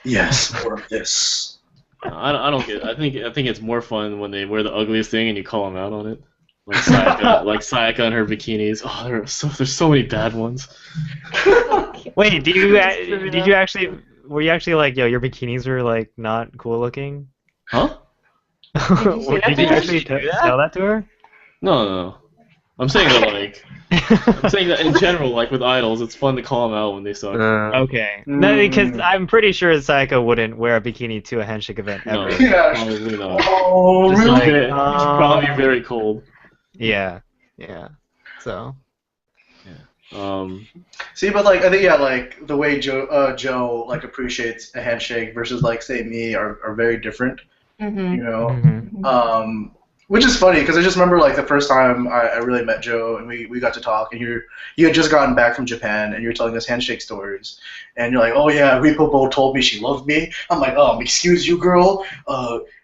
yes, more of this. I don't get it. I think it's more fun when they wear the ugliest thing and you call them out on it. Like Sayaka and her bikinis. Oh, there's so many bad ones. Wait, did you actually were you actually like, yo, your bikinis were like not cool looking? Huh? Did you actually tell that to her? No. I'm saying that in general, like with idols, it's fun to call them out when they suck. Okay. No, because I'm pretty sure Sayaka wouldn't wear a bikini to a handshake event No, ever. Yeah. probably not. Oh, Just really? like, it's probably very cold. Yeah. So. See, but like I think like the way Joe like appreciates a handshake versus like say me are very different. Mhm. Which is funny because I just remember like the first time I really met Joe and we got to talk, and you had just gotten back from Japan and you were telling us handshake stories, and you're like, oh yeah, Ripopo told me she loved me. I'm like, excuse you, girl,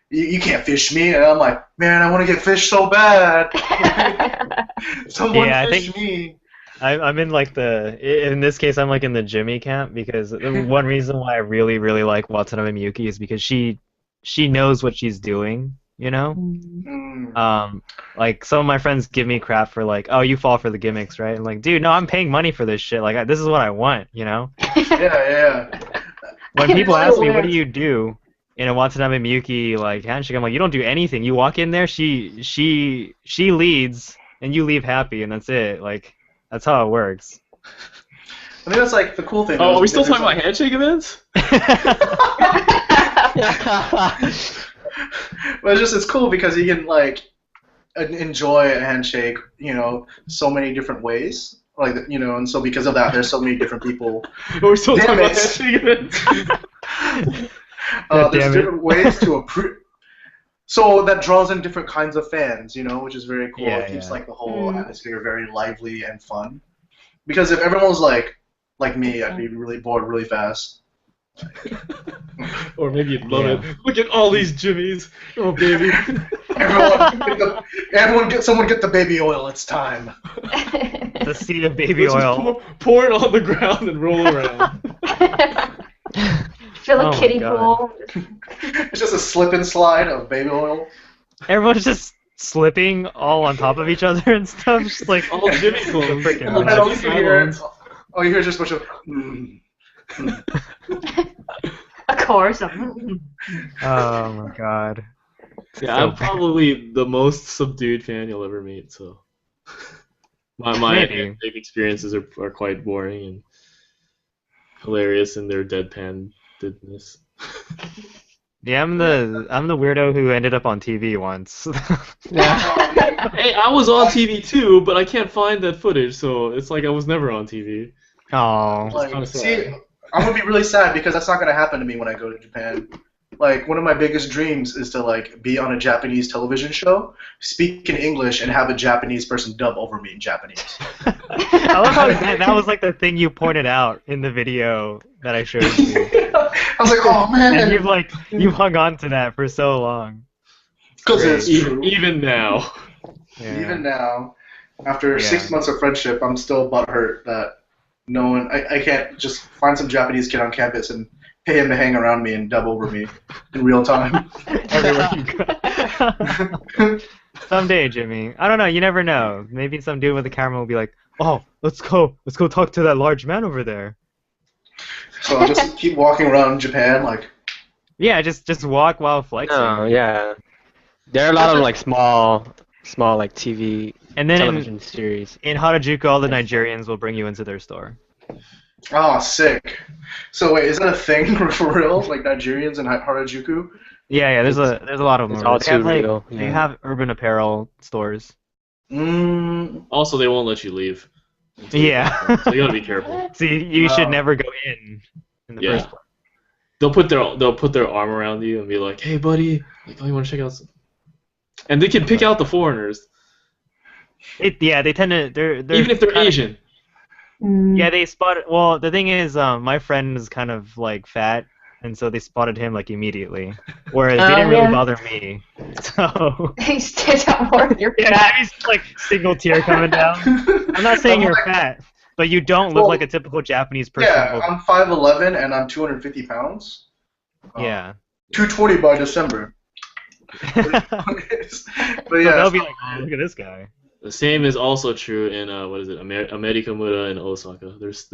you can't fish me, and I'm like, man, I want to get fished so bad. Someone fish me. I'm in like in this case I'm like in the Jimmy camp, because the one reason why I really really like Watanabe Miyuki is because she knows what she's doing, you know? Like some of my friends give me crap for like, oh, you fall for the gimmicks, right? And like, dude, no, I'm paying money for this shit. Like this is what I want, you know? Yeah. When people ask me, what do you do in a Watanabe Miyuki like handshake, I'm like, you don't do anything. You walk in there, she leads, and you leave happy, and that's it. Like that's how it works. I think that's like the cool thing. Oh, are we still talking about handshake events? But it's cool because you can like enjoy a handshake, so many different ways. Like and so because of that, there's so many different people. Are we still talking about Damn it. handshake events? There's different ways to approve. So that draws in different kinds of fans, which is very cool. It keeps like the whole atmosphere very lively and fun. Because if everyone was like me, I'd be really bored really fast. Or maybe you'd love it. Look at all these Jimmies. Oh, baby. Someone get the baby oil. It's time. The sea of baby oil. Pour it on the ground and roll around. Fill a kiddie pool. It's just a slip and slide of baby oil. Everyone's just slipping all on top of each other and stuff. Just like all Jimmy clones. You hear just a bunch of. Of course. Oh my god. Yeah, I'm probably the most subdued fan you'll ever meet. So my handshake experiences are quite boring and hilarious in their deadpan-ness. Yeah, I'm the weirdo who ended up on TV once. Hey, I was on TV too, but I can't find that footage, so it's like I was never on TV. Oh. I'm gonna be really sad because that's not gonna happen to me when I go to Japan. like one of my biggest dreams is to like be on a Japanese television show, speak in English, and have a Japanese person dub over me in Japanese. I love how that was like the thing you pointed out in the video that I showed you. I was like, oh man. And you've hung on to that for so long. Because it's true. Even now. Yeah. Even now, after 6 months of friendship, I'm still butthurt that no one. I can't just find some Japanese kid on campus and pay him to hang around me and dub over me in real time. Everywhere you go. Someday, Jimmy. I don't know. You never know. Maybe some dude with a camera will be like, "Oh, let's go talk to that large man over there." So I'll just keep walking around Japan like. Yeah, just walk while flexing. Oh, yeah. There are a lot of like small like TV And then television series. in Harajuku, all the Nigerians will bring you into their store. Oh, sick. So wait, is that a thing for real? Like Nigerians in Harajuku? Yeah, there's a lot of them. It's all They have, too like, real. They Yeah. have urban apparel stores. Also, they won't let you leave. Yeah. So you gotta be careful. See, you Wow. should never go in the Yeah. first place. They'll put their arm around you and be like, "Hey, buddy, like, oh, you want to check out some?" And they can pick out the foreigners, They tend to they're even if they're kinda- Asian. Yeah, they spotted. Well, the thing is, my friend is kind of like fat, and so they spotted him like immediately. Whereas they didn't really yeah. bother me. So He stood out more than your yeah, he's like single tear coming down. I'm not saying you're fat, but you don't look Well, like a typical Japanese person. Yeah, I'm 5'11" and I'm 250 pounds. Yeah. 220 by December. But So yeah, they'll be like, oh, look at this guy. The same is also true in what is it, America Mura in Osaka. There's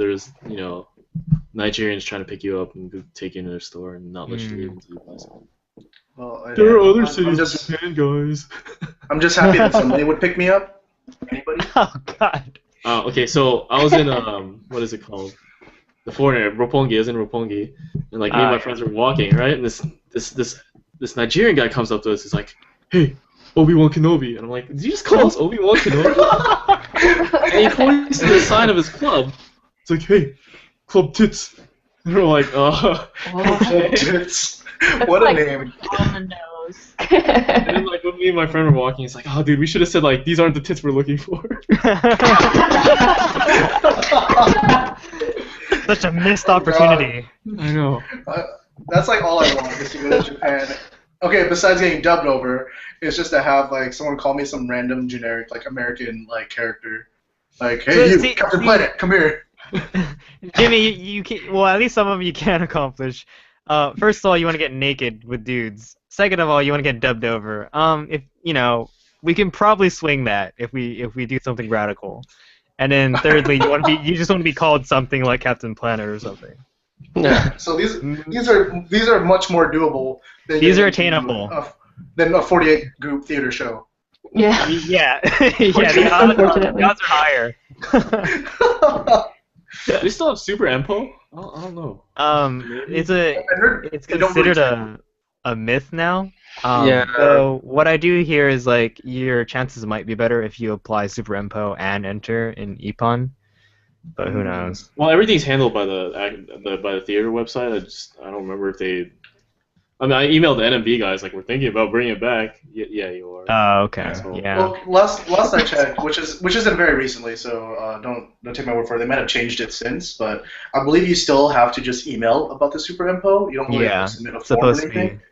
Nigerians trying to pick you up and take you into their store and not let you leave until you buy something. well, There are other I'm cities just, in Japan, guys. I'm just happy that somebody would pick me up. Anybody? Oh God. Okay, so I was in what is it called? The foreigner, Roppongi. I was in Roppongi, and like me and my friends were walking, right? And this Nigerian guy comes up to us. He's like, "Hey, Obi-Wan Kenobi," and I'm like, "Did you just call us Obi-Wan Kenobi?" And he points to the sign of his club. It's like, "Hey, Club Tits," and we're like, okay. Tits. That's What a like name. on the nose. And then like when me and my friend were walking, he's like, "Oh, dude, we should have said like these aren't the tits we're looking for." Such a missed opportunity. I know. That's like all I want is to go to Japan. Okay, besides getting dubbed over, it's just to have like someone call me some random generic like American like character. Like, hey, So, you, see- Captain Planet, come here. Jimmy, you can. Well, at least some of them you can accomplish. First of all, you want to get naked with dudes. Second of all, you want to get dubbed over. If we can probably swing that if we do something radical. And then thirdly, you just want to be called something like Captain Planet or something. Yeah. So these are much more doable. Than These are getting attainable. Than a 48 group theater show. Yeah. Yeah, the odds are higher. Do they still have Super Empo? I don't know. It's I heard it's they don't really considered a myth now. Yeah. So what I do here is like your chances might be better if you apply Super Empo and enter in Ippon, but who knows? Well, everything's handled by the theater website. I don't remember if they. I mean, I emailed the NMB guys like we're thinking about bringing it back. Yeah, you are. Oh, okay. Asshole. Yeah. Well, last I checked, which isn't very recently, so don't take my word for it. They might have changed it since, but I believe you still have to just email about the Super Info. You don't really have to submit a It's form or supposed to anything. be.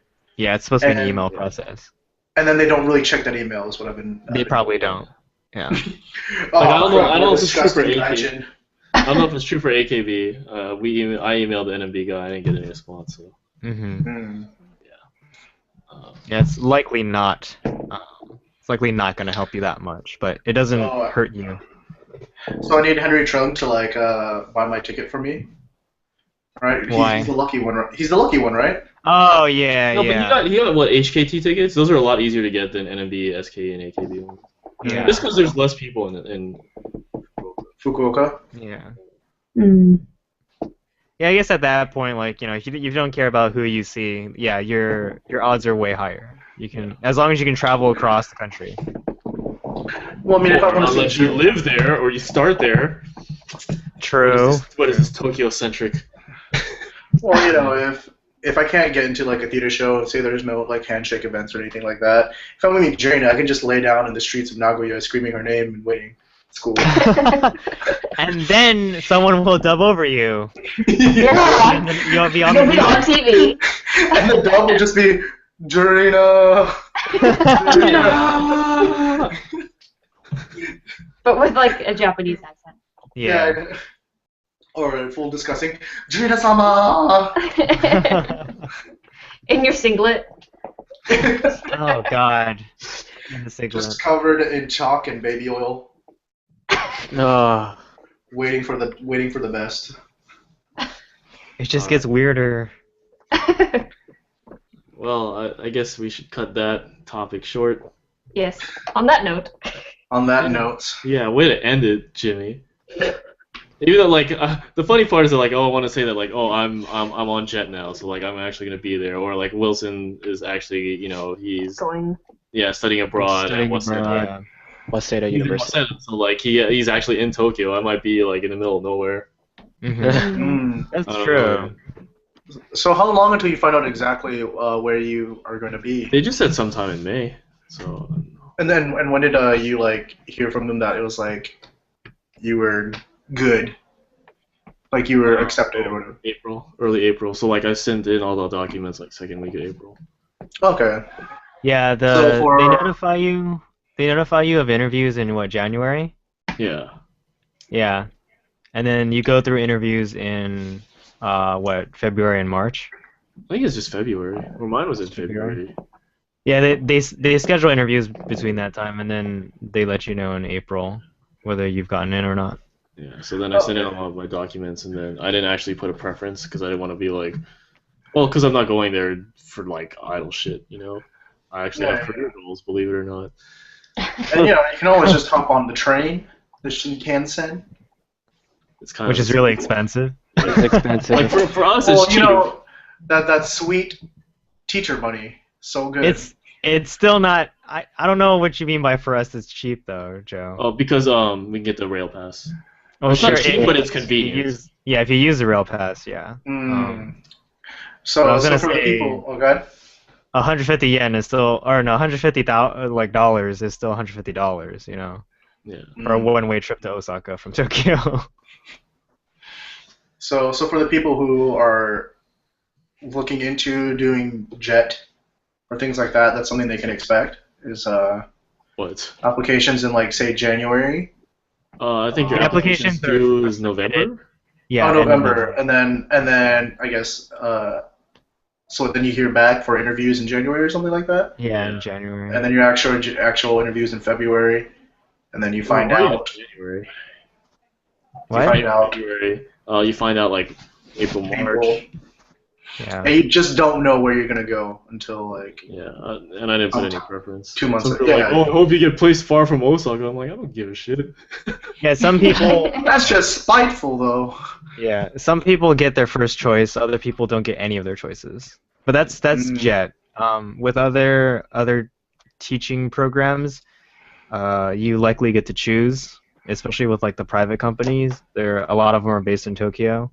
Yeah, it's supposed to be an And- email process. And then they don't really check that email. Is what I've been. They probably don't. Yeah. Oh, I don't know- crap, I don't know what if a it's true for disgusting AK. legend. I don't know if it's true for AKB. I emailed the NMB guy. I didn't get any response. So. Mhm. Hmm. Yeah, it's likely not. It's likely not going to help you that much, but it doesn't Oh, hurt you. So I need Henry Chung to like buy my ticket for me. Right? Why? He's the lucky one. He's the lucky one, right? Oh yeah, No, yeah. but he got what HKT tickets? Those are a lot easier to get than NMB, SK, and AKB ones. Yeah. Just because there's less people in Fukuoka. Yeah. Mm. Yeah, I guess at that point, like, if you don't care about who you see, yeah, your odds are way higher. You can, as long as you can travel across the country. Well, I mean, if I want to unless see you live there or you start there. True. What is this Tokyo centric? well, if I can't get into like a theater show and say there's no like handshake events or anything like that, if I'm meeting Jaina, I can just lay down in the streets of Nagoya screaming her name and waiting. It's cool. And then someone will dub over you. Yeah. And then you'll be on You'll the be on news. TV. And the dub will just be Jaina. But with like a Japanese accent. Yeah. Or full discussing Jaina-sama. In your singlet. Oh God. In the singlet. Just covered in chalk and baby oil, Oh. waiting for the best. It just gets weirder. Well, I guess we should cut that topic short. Yes. On that note. On that note, Yeah, way to end it, Jimmy. Even though, like, the funny part is that, like, oh, I want to say that, like, oh, I'm on Jet now, so like I'm actually gonna be there, or like Wilson is actually, he's Going. studying abroad at Waseda. Yeah. Waseda He's in University. Waseda, so like he's actually in Tokyo. I might be like in the middle of nowhere. Mhm. That's I don't true. know. so how long until you find out exactly where you are going to be? They just said sometime in May, so I don't know. And when did you like hear from them that it was like you were good, like you were accepted or whatever? Early April. So like I sent in all the documents like second week of April. Okay. Yeah, So for- they notify you. They notify you of interviews in what, January? Yeah. Yeah, and then you go through interviews in February and March. I think it's just February. Or mine was in February. Yeah, they schedule interviews between that time, and then they let you know in April whether you've gotten in or not. Yeah. So then I sent in all of my documents, and then I didn't actually put a preference because I didn't want to be like, well, because I'm not going there for like idle shit, I actually have career goals, believe it or not. And you can always just hop on the train, the Shinkansen. It's kind Which of is really expensive. It's expensive. like for us, Well, it's cheap. that sweet teacher money, so good. It's still not. I don't know what you mean by for us it's cheap though, Joe. Oh, because we can get the rail pass. Oh, it's not sure, cheap, but it's if you convenient. if you use the rail pass, yeah. So, I was gonna for the say- people, okay. 150 yen is still, or no, 150,000 like dollars is still $150, Yeah. for a one-way trip to Osaka from Tokyo. So for the people who are looking into doing jet or things like that, that's something they can expect. Is What? applications in like say January. I think your Applications application's due is November. Yeah. Oh, and November, and then I guess so then you hear back for interviews in January or something like that, Yeah, in January. and then your actual interviews in February, and then you find Oh, out. January. You find out. February. You find out like April, March. April. Yeah. And you just don't know where you're gonna go until like Yeah, and I didn't put any preference. 2 months. Some people Yeah, are like, oh, I hope you get placed far from Osaka. I'm like, I don't give a shit. Yeah, some people. that's just spiteful though. Yeah, some people get their first choice. Other people don't get any of their choices. But that's JET. With other teaching programs, you likely get to choose, especially with like the private companies. A lot of them are based in Tokyo.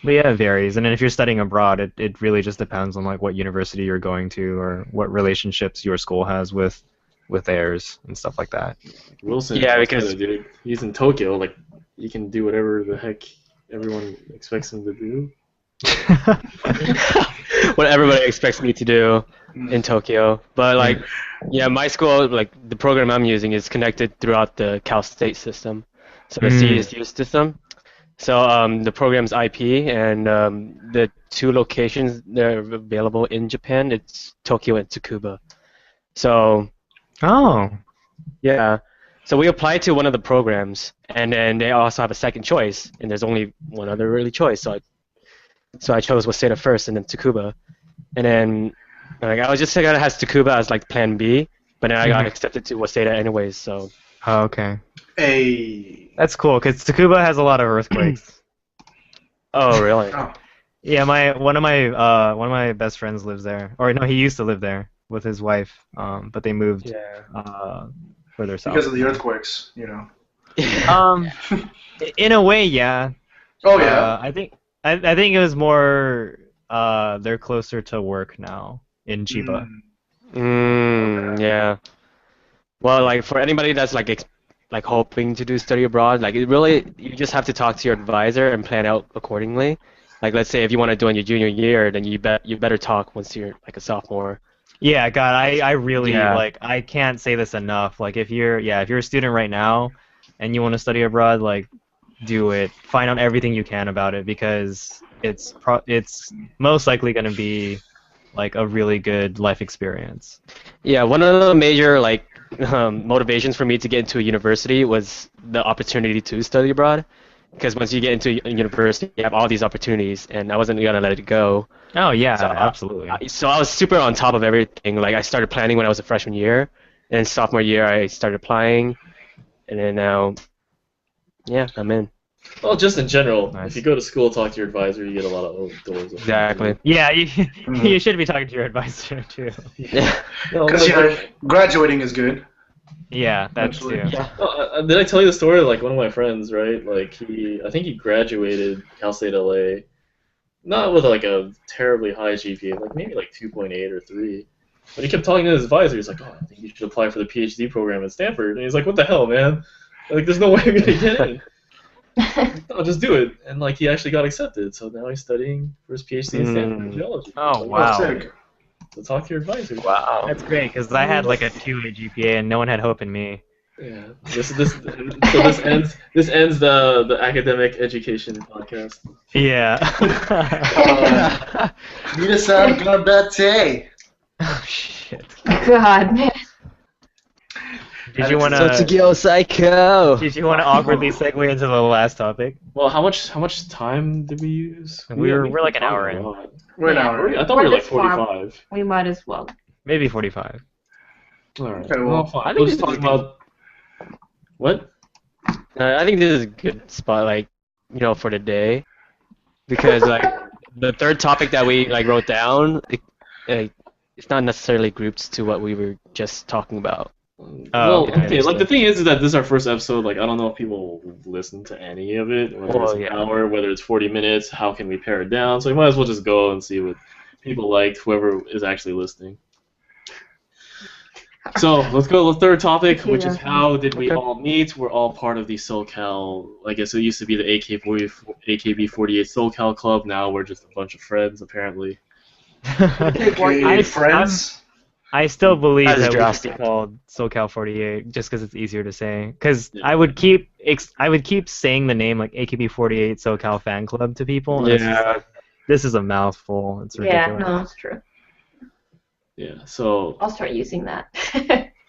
But yeah, it varies. And then if you're studying abroad, it really just depends on like what university you're going to or what relationships your school has with theirs and stuff like that. Wilson. Yeah, because- dude, he's in Tokyo. Like, he can do whatever the heck everyone expects him to do. What everybody expects me to do in Tokyo. But like, yeah, my school, like the program I'm using is connected throughout the Cal State system, so the CSU system. So the program's IP and the two locations that are available in Japan, it's Tokyo and Tsukuba. So Oh. yeah, so we applied to one of the programs, and then they also have a second choice, and there's only one other really choice. So I chose Waseda first, and then Tsukuba, and then like I was just gonna have Tsukuba as like Plan B, but then I got accepted to Waseda anyways. So Oh, okay. That's That's cool because Tsukuba has a lot of earthquakes. oh really? Oh. Yeah, one of my best friends lives there, or no, he used to live there with his wife, but they moved Yeah. further south. because of the earthquakes, In a way, yeah. Oh yeah. I think it was more they're closer to work now in Chiba. Yeah. Well, like for anybody that's like like hoping to do study abroad, like it really you just have to talk to your advisor and plan out accordingly. Like let's say if you want to do it in your junior year, then you better talk once you're like a sophomore. Yeah, God, I really Yeah. like I can't say this enough. Like if you're a student right now and you want to study abroad, like do it. Find out everything you can about it because it's most likely going to be like a really good life experience. Yeah, one of the major like motivations for me to get into a university was the opportunity to study abroad. Because once you get into a university, you have all these opportunities, and I wasn't gonna let it go. Oh yeah, So absolutely. so I was super on top of everything. Like I started planning when I was a freshman year, and sophomore year I started applying, and then now, yeah, I'm in. Well, just in general, Nice. if you go to school, talk to your advisor, you get a lot of doors open. Exactly. Yeah, you should be talking to your advisor too. Yeah. No, Because like, graduating is good. Yeah, that's Absolutely. too. did I tell you the story? Like one of my friends, right? Like I think he graduated Cal State LA, not with like a terribly high GPA, like maybe like 2.8 or 3. But he kept talking to his advisor. He's like, "Oh, I think you should apply for the PhD program at Stanford." And he's like, "What the hell, man? Like, there's no way I'm gonna get in." No, just do it. And like he actually got accepted, so now he's studying for his PhD in Stanford in geology. Oh, Like, wow. Sick. So talk to your advisor. Wow. That's great because I had like a 2 GPA and no one had hope in me. Yeah. This ends the academic education podcast. Yeah. Minasan gambate. Oh shit. God, man. Did you want Sotsugi Psycho. Did you want to awkwardly segue into the last topic? Well, how much time did we use? We're like an hour in. We're an Yeah. hour. I thought we were like This far. 45. We might as well. Maybe 45. All right. Okay, well, fine. I think We'll this just talk is about what? I think this is a good spot, like, for the day, because like the third topic that we like wrote down, it's not necessarily grouped to what we were just talking about. Well, okay. okay. Like the thing is that this is our first episode. Like I don't know if people will listen to any of it, whether Well, it's an yeah. hour, whether it's 40 minutes. How can we pare it down? So we might as well just go and see what people liked, whoever is actually listening. So let's go to the third topic, which is how did we all meet? We're all part of the SoCal. I guess it used to be the AKB48 SoCal Club. Now we're just a bunch of friends, apparently. Okay, friends. I still believe That is that we should drastic. be called SoCal 48 just because it's easier to say. Because Yeah. I would keep saying the name like AKB48 SoCal Fan Club to people. And it's just like, this is a mouthful. It's Yeah, ridiculous. no, it's true. Yeah. So I'll start using that.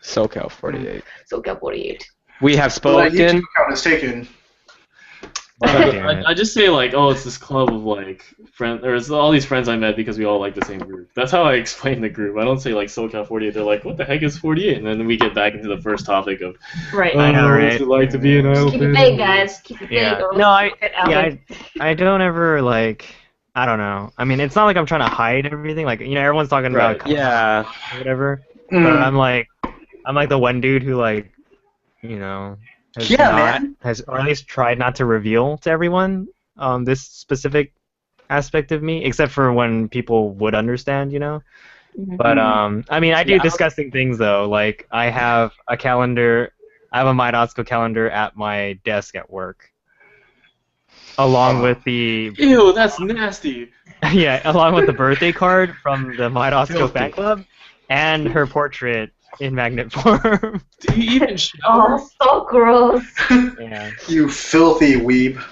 SoCal 48. SoCal 48. We have Well, spoken. YouTube account is taken. God damn it. I just say like, oh, it's this club of like friends. There's all these friends I met because we all like the same group. That's how I explain the group. I don't say like SoCal 48. They're like, what the heck is 48? And then we get back into the first topic of, Right. I know, what's right? it like to be an idol Keep it fan? vague, guys. Keep it vague. Yeah. or No, else get out of- I don't ever like. I don't know. I mean, it's not like I'm trying to hide everything. Like, everyone's talking Right. about Yeah. or whatever. Mm. But I'm like the one dude who like, has Yeah, not, man. has or at least tried not to reveal to everyone this specific aspect of me, except for when people would understand, Mhm. But I mean, I do Yeah. disgusting things though. Like I have a calendar, I have a Mydotsko calendar at my desk at work, along with the Ew, that's nasty. along with the birthday card from the Mydotsko Filthy. fan club, and her portrait in magnet form. Do you even shower? Oh, so gross. Yeah. You filthy weeb.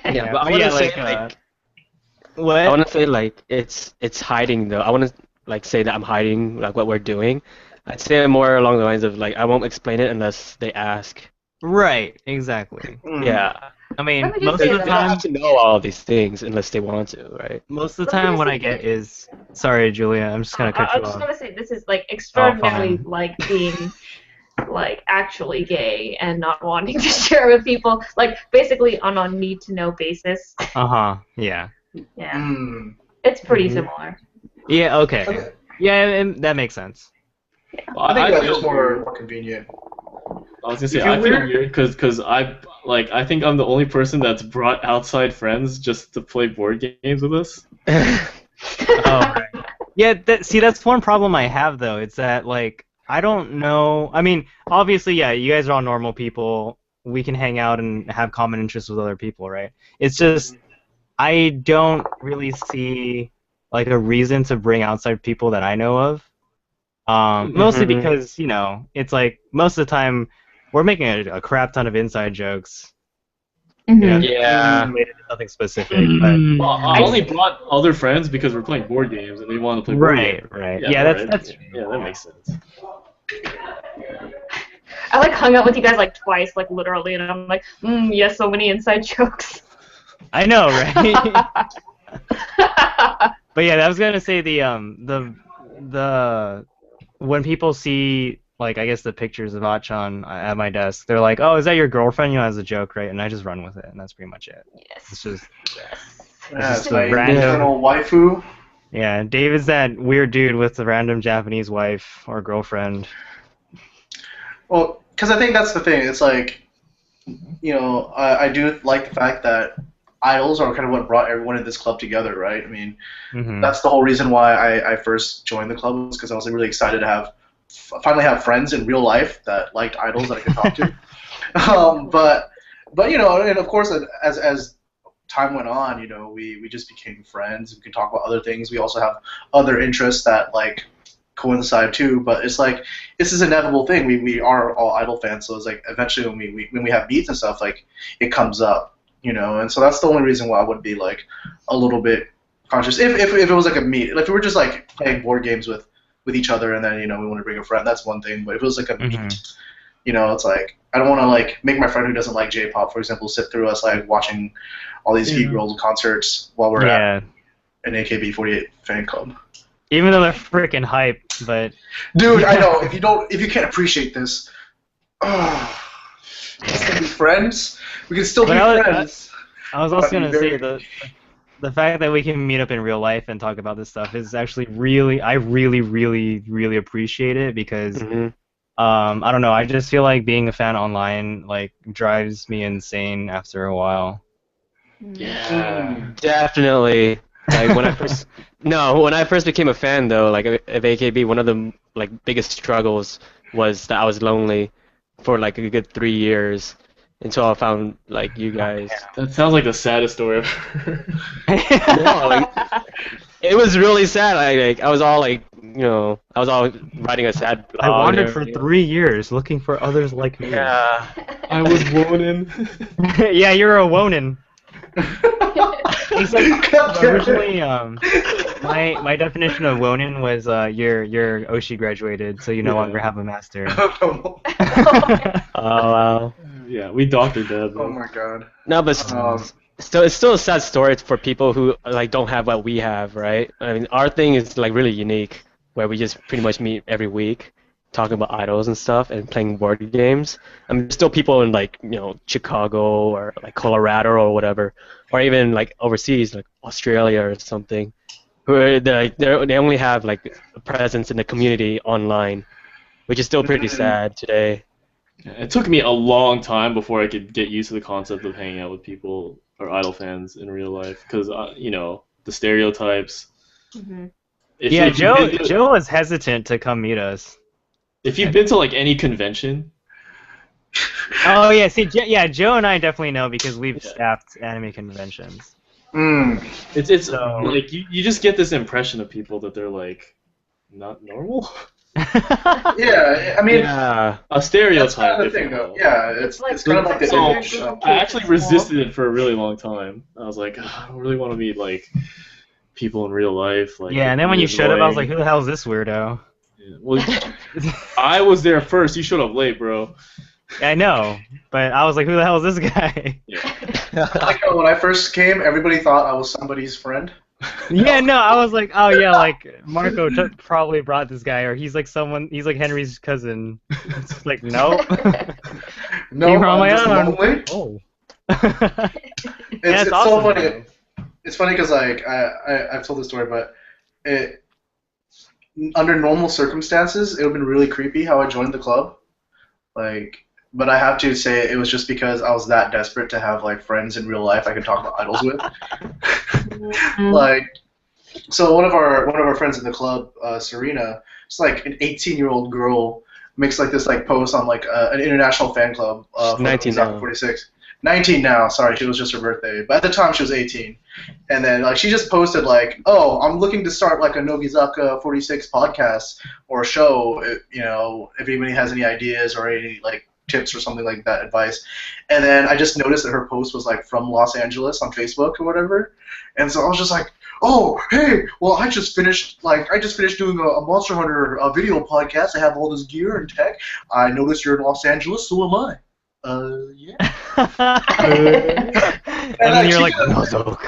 Yeah, but I but want yeah, to say like, I what? want to say like it's hiding though. I want to like say that I'm hiding like what we're doing. I'd say more along the lines of like I won't explain it unless they ask. Right, exactly. Mm. Yeah. I mean, Let me just most say of They the don't time, have to know all these things unless they want to, right? most of the Let me time just what say I get this. is, sorry, Julia, I'm just gonna cut I'm you just off. gonna say this is like extraordinarily fine. like being like actually gay and not wanting to share with people. Like basically on a need to know basis. Yeah. Yeah, Mm. it's pretty Mhm. similar. Yeah. Okay. Yeah, and that makes sense. Well, I think that's feel just more convenient. I was gonna say You feel I feel weird? weird because I like I think I'm the only person that's brought outside friends just to play board games with us. Oh, right. Yeah, see, that's one problem I have, though. It's that, like, I don't know. I mean, obviously, yeah, you guys are all normal people. We can hang out and have common interests with other people, right? It's just, I don't really see, like, a reason to bring outside people that I know of. Mostly Mhm. because, it's like, most of the time, we're making a crap ton of inside jokes. Mhm. Yeah. Related to nothing specific, but... Well, I only brought other friends because we're playing board games and they want to play board games. Right. Yeah, Yeah, alright. that's Yeah, that makes sense. I like hung out with you guys like twice, like literally, and I'm like, yes, so many inside jokes. I know, right? But yeah, I was gonna say the when people see, like, I guess the pictures of Achan at my desk, they're like, "Oh, is that your girlfriend?" As a joke, right? And I just run with it, and that's pretty much it. It's Yes. just Yeah, it's just my a random- internal waifu. yeah. David's that weird dude with the random Japanese wife or girlfriend. Well, because I think that's the thing. It's like, I do like the fact that idols are kind of what brought everyone in this club together, right? I mean, Hmm. that's the whole reason why I first joined the club, was because I was really excited to finally have friends in real life that liked idols that I could talk to. But and of course, as time went on, we just became friends. We can talk about other things. We also have other interests that like coincide too. But it's like this is an inevitable thing. We are all idol fans, so it's like eventually when we have meets and stuff, like it comes up, And so that's the only reason why I would be like a little bit conscious. If it was like a meet, if we were just like playing board games with each other, and then we want to bring a friend, that's one thing. But if it was like a meet, it's like I don't want to like make my friend who doesn't like J-pop, for example, sit through us like watching all these Heat Girls concerts while we're at an AKB48 fan club. Even though they're freaking hype, but Dude, I know if you can't appreciate this, let's be friends. We can still be friends. I was also gonna say the fact that we can meet up in real life and talk about this stuff is actually I really, really, really appreciate it because I don't know, I just feel like being a fan online like drives me insane after a while. Yeah. Definitely. Like when I first became a fan though, like of AKB, one of the like biggest struggles was that I was lonely for like a good 3 years until I found like you guys. That sounds like the saddest story I've heard. No, like, it was really sad. I was all like, I was all writing a sad blog. I wandered for 3 years looking for others like me. Yeah. I was wonin. Yeah, you're a wonin. Except originally, my definition of wonin was you're Oshi graduated, so you no longer have a master. Oh wow. Yeah, we doctored that. Oh my god. No, but it's still a sad story for people who like don't have what we have, right? I mean, our thing is like really unique, where we just pretty much meet every week, talking about idols and stuff, and playing board games. I mean, there's still people in like Chicago or like Colorado or whatever, or even like overseas, like Australia or something, where they only have like a presence in the community online, which is still pretty sad today. It took me a long time before I could get used to the concept of hanging out with people or idol fans in real life, because the stereotypes. Yeah, Joe was hesitant to come meet us. If you've been to like any convention. Oh yeah, see, Joe and I definitely know because we've staffed anime conventions. It's like you just get this impression of people that they're like not normal. Yeah, I mean, a stereotype. That's kind of the thing, though. Yeah, it's kind of like the image. I actually resisted it for a really long time. I was like, I don't really want to meet like people in real life. Like, yeah, and then when you showed up, I was like, who the hell is this weirdo? Yeah. Well, I was there first. You showed up late, bro. I know, but I was like, who the hell is this guy? Yeah. Like when I first came, everybody thought I was somebody's friend. Yeah, no, I was like, oh yeah, like Marco probably brought this guy, or he's like Henry's cousin. It's like, no. No, I'm just lonely. Oh. It's awesome, so funny. though. It's funny because like I've told this story, but under normal circumstances, it would have been really creepy how I joined the club. Like But I have to say it was just because I was that desperate to have like friends in real life I could talk about idols with. Like, so one of our friends in the club, Serena, it's like an 18-year-old girl makes like this like post on like an international fan club She's for 19 Soccer now. 46. 19 now. Sorry, it was just her birthday, but at the time she was 18. And then like she just posted like, "Oh, I'm looking to start like a Nogizaka 46 podcast or a show. If anybody has any ideas or any like tips or something like that, advice." And then I just noticed that her post was like from Los Angeles on Facebook or whatever. And so I was just like, "Oh, hey, well, I just finished doing a Monster Hunter video podcast. I have all this gear and tech. I noticed you're in Los Angeles, so am I." Yeah. And then you're like, Nozok.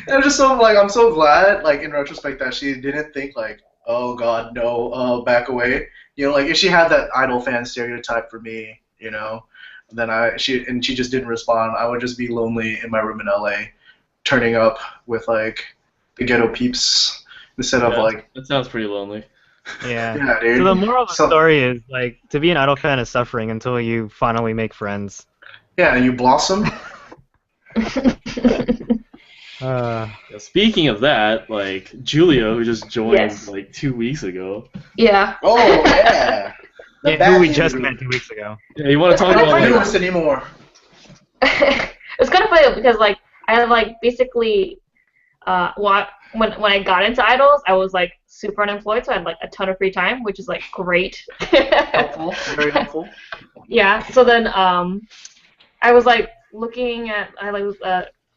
I'm just so like I'm so glad like in retrospect that she didn't think like, "Oh God, no, back away." Like if she had that idol fan stereotype for me, then she just didn't respond, I would just be lonely in my room in LA, turning up with like the ghetto peeps instead of like. That sounds pretty lonely. Yeah. Yeah, dude. So the moral of the story is like to be an idol fan is suffering until you finally make friends. Yeah, and you blossom. Speaking of that, like Julia, who just joined Yes. like 2 weeks ago. Yeah. Oh yeah. Yeah, who we just met 2 weeks ago. Yeah, you want to talk I about don't do like, this anymore. It's kind of funny because like I had like basically when I got into idols, I was like super unemployed, so I had like a ton of free time, which is like great. Helpful, very helpful. Yeah. So then I was like looking at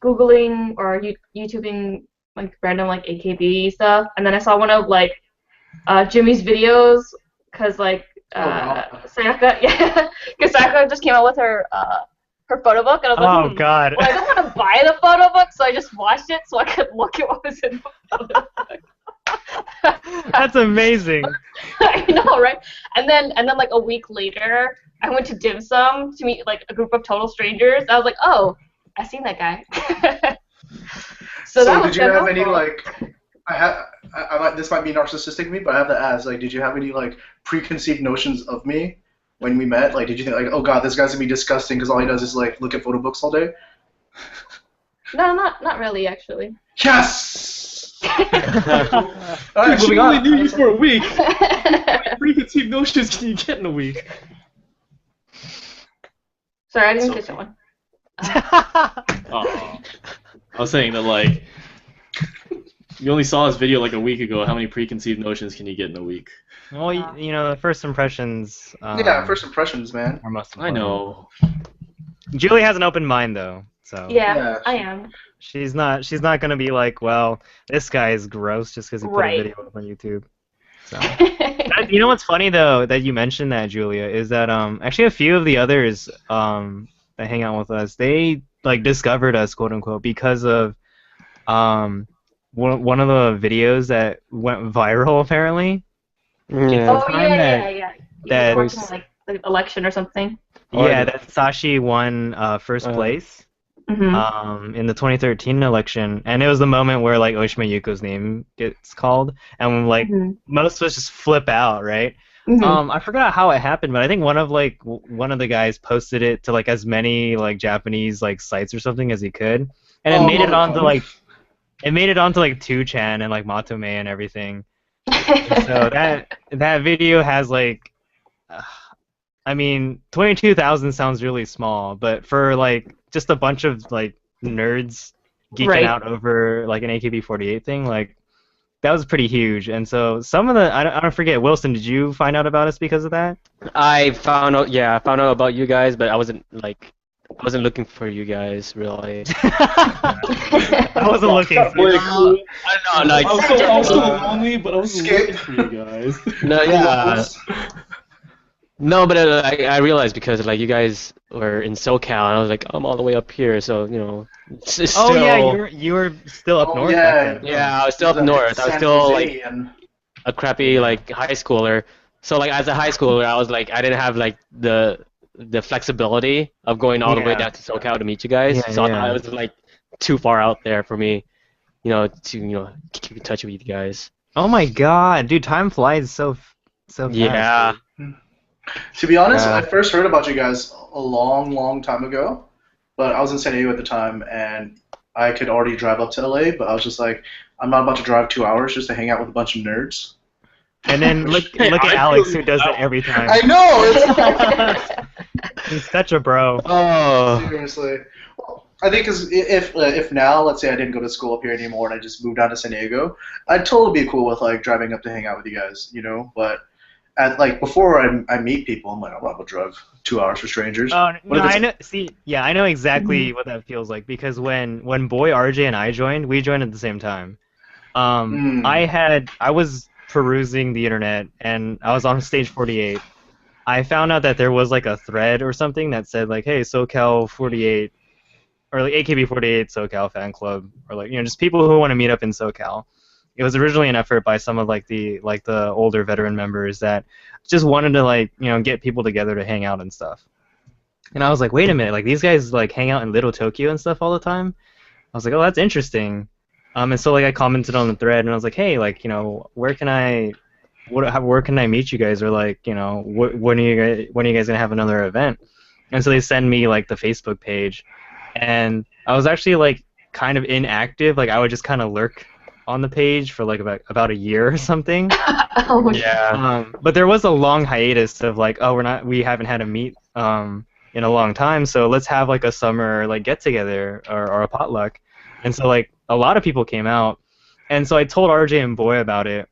Googling or YouTubing like random like AKB stuff, and then I saw one of like Jimmy's videos because like Sayaka, yeah, because Sayaka just came out with her photo book, and I was like, Oh God. well, I don't want to buy the photo book, so I just watched it so I could look at what was in the photo book. That's amazing. I know, right? And then like a week later, I went to dim sum to meet like a group of total strangers. I was like, oh, I seen that guy. So that was did you have any cool. like? This might be narcissistic of me, but I have to ask. Like, did you have any like preconceived notions of me when we met? Like, did you think like, "Oh God, this guy's gonna be disgusting because all he does is like look at photo books all day"? No, not really, actually. Yes. All right, she moving only on. knew you for a week. How many preconceived notions can you get in a week? Sorry, I didn't catch that one. I was saying that like you only saw this video like a week ago. How many preconceived notions can you get in a week? Well, you know, the first impressions. Yeah, first impressions, man. Are most I important. know. Julie has an open mind though, so. Yeah, Yeah, I am. She's not gonna be like, well, this guy is gross just because he put Right. a video up on YouTube. So. You know what's funny though that you mentioned that, Julia, is that actually a few of the others that hang out with us, they like discovered us, quote unquote, because of one of the videos that went viral apparently. Yeah. Oh time yeah. that- You were watching like the election or something. Oh, Yeah, yeah. that Sashi won first place. Mm-hmm. In the 2013 election, and it was the moment where like Oshima Yuko's name gets called, and like most of us just flip out, right? I forgot how it happened, but I think one of the guys posted it to like as many like Japanese like sites or something as he could, and it made it onto like 2chan and like Matome and everything. So that video has like. I mean, 22,000 sounds really small, but for like just a bunch of like nerds geeking out over like an AKB48 thing, like that was pretty huge. And so some of the I don't forget, Wilson, did you find out about us because of that? I found out about you guys, but I wasn't looking for you guys really. I wasn't looking. I don't know, I like, was so lonely, but I was looking for you guys. no, yeah. No, but I realized because like you guys were in SoCal, and I was like, I'm all the way up here, so you know. It's still, Oh yeah, you were still up north. Yeah, back then. yeah, I was still up north. I was still like a crappy like high schooler. So like as a high schooler, I was like I didn't have like the flexibility of going all the way down to SoCal to meet you guys. Yeah, so yeah. I was like too far out there for me, to keep in touch with you guys. Oh my god, dude, time flies so fast. Yeah. To be honest, Yeah. I first heard about you guys a long, long time ago, but I was in San Diego at the time, and I could already drive up to LA, but I was just like, I'm not about to drive 2 hours just to hang out with a bunch of nerds. And then look Hey, at I Alex, feel who does it that. every time. I know. It's He's such a bro. Oh, seriously. Well, I think if now, let's say I didn't go to school up here anymore and I just moved down to San Diego, I'd totally be cool with like driving up to hang out with you guys, you know. But like before I meet people, I'm like, I'm not gonna drive 2 hours for strangers. Oh What no, if it's I know. See, yeah, I know exactly what that feels like because when Boy RJ and I joined, we joined at the same time. Mm. I was perusing the internet and I was on stage 48. I found out that there was like a thread or something that said like, hey, SoCal 48 or like AKB 48 SoCal fan club or like just people who want to meet up in SoCal. It was originally an effort by some of the older veteran members that just wanted to get people together to hang out and stuff. And I was like, wait a minute, like these guys like hang out in Little Tokyo and stuff all the time. I was like, oh, that's interesting. And so like I commented on the thread and I was like, hey, like where can where can I meet you guys, or like when are you guys gonna have another event? And so they send me like the Facebook page, and I was actually like kind of inactive, like I would just kind of lurk on the page for like about a year or something. Oh, yeah. But there was a long hiatus of like, oh, we haven't had a meet in a long time, so let's have like a summer like get together or a potluck. And so like a lot of people came out, and so I told RJ and Boy about it.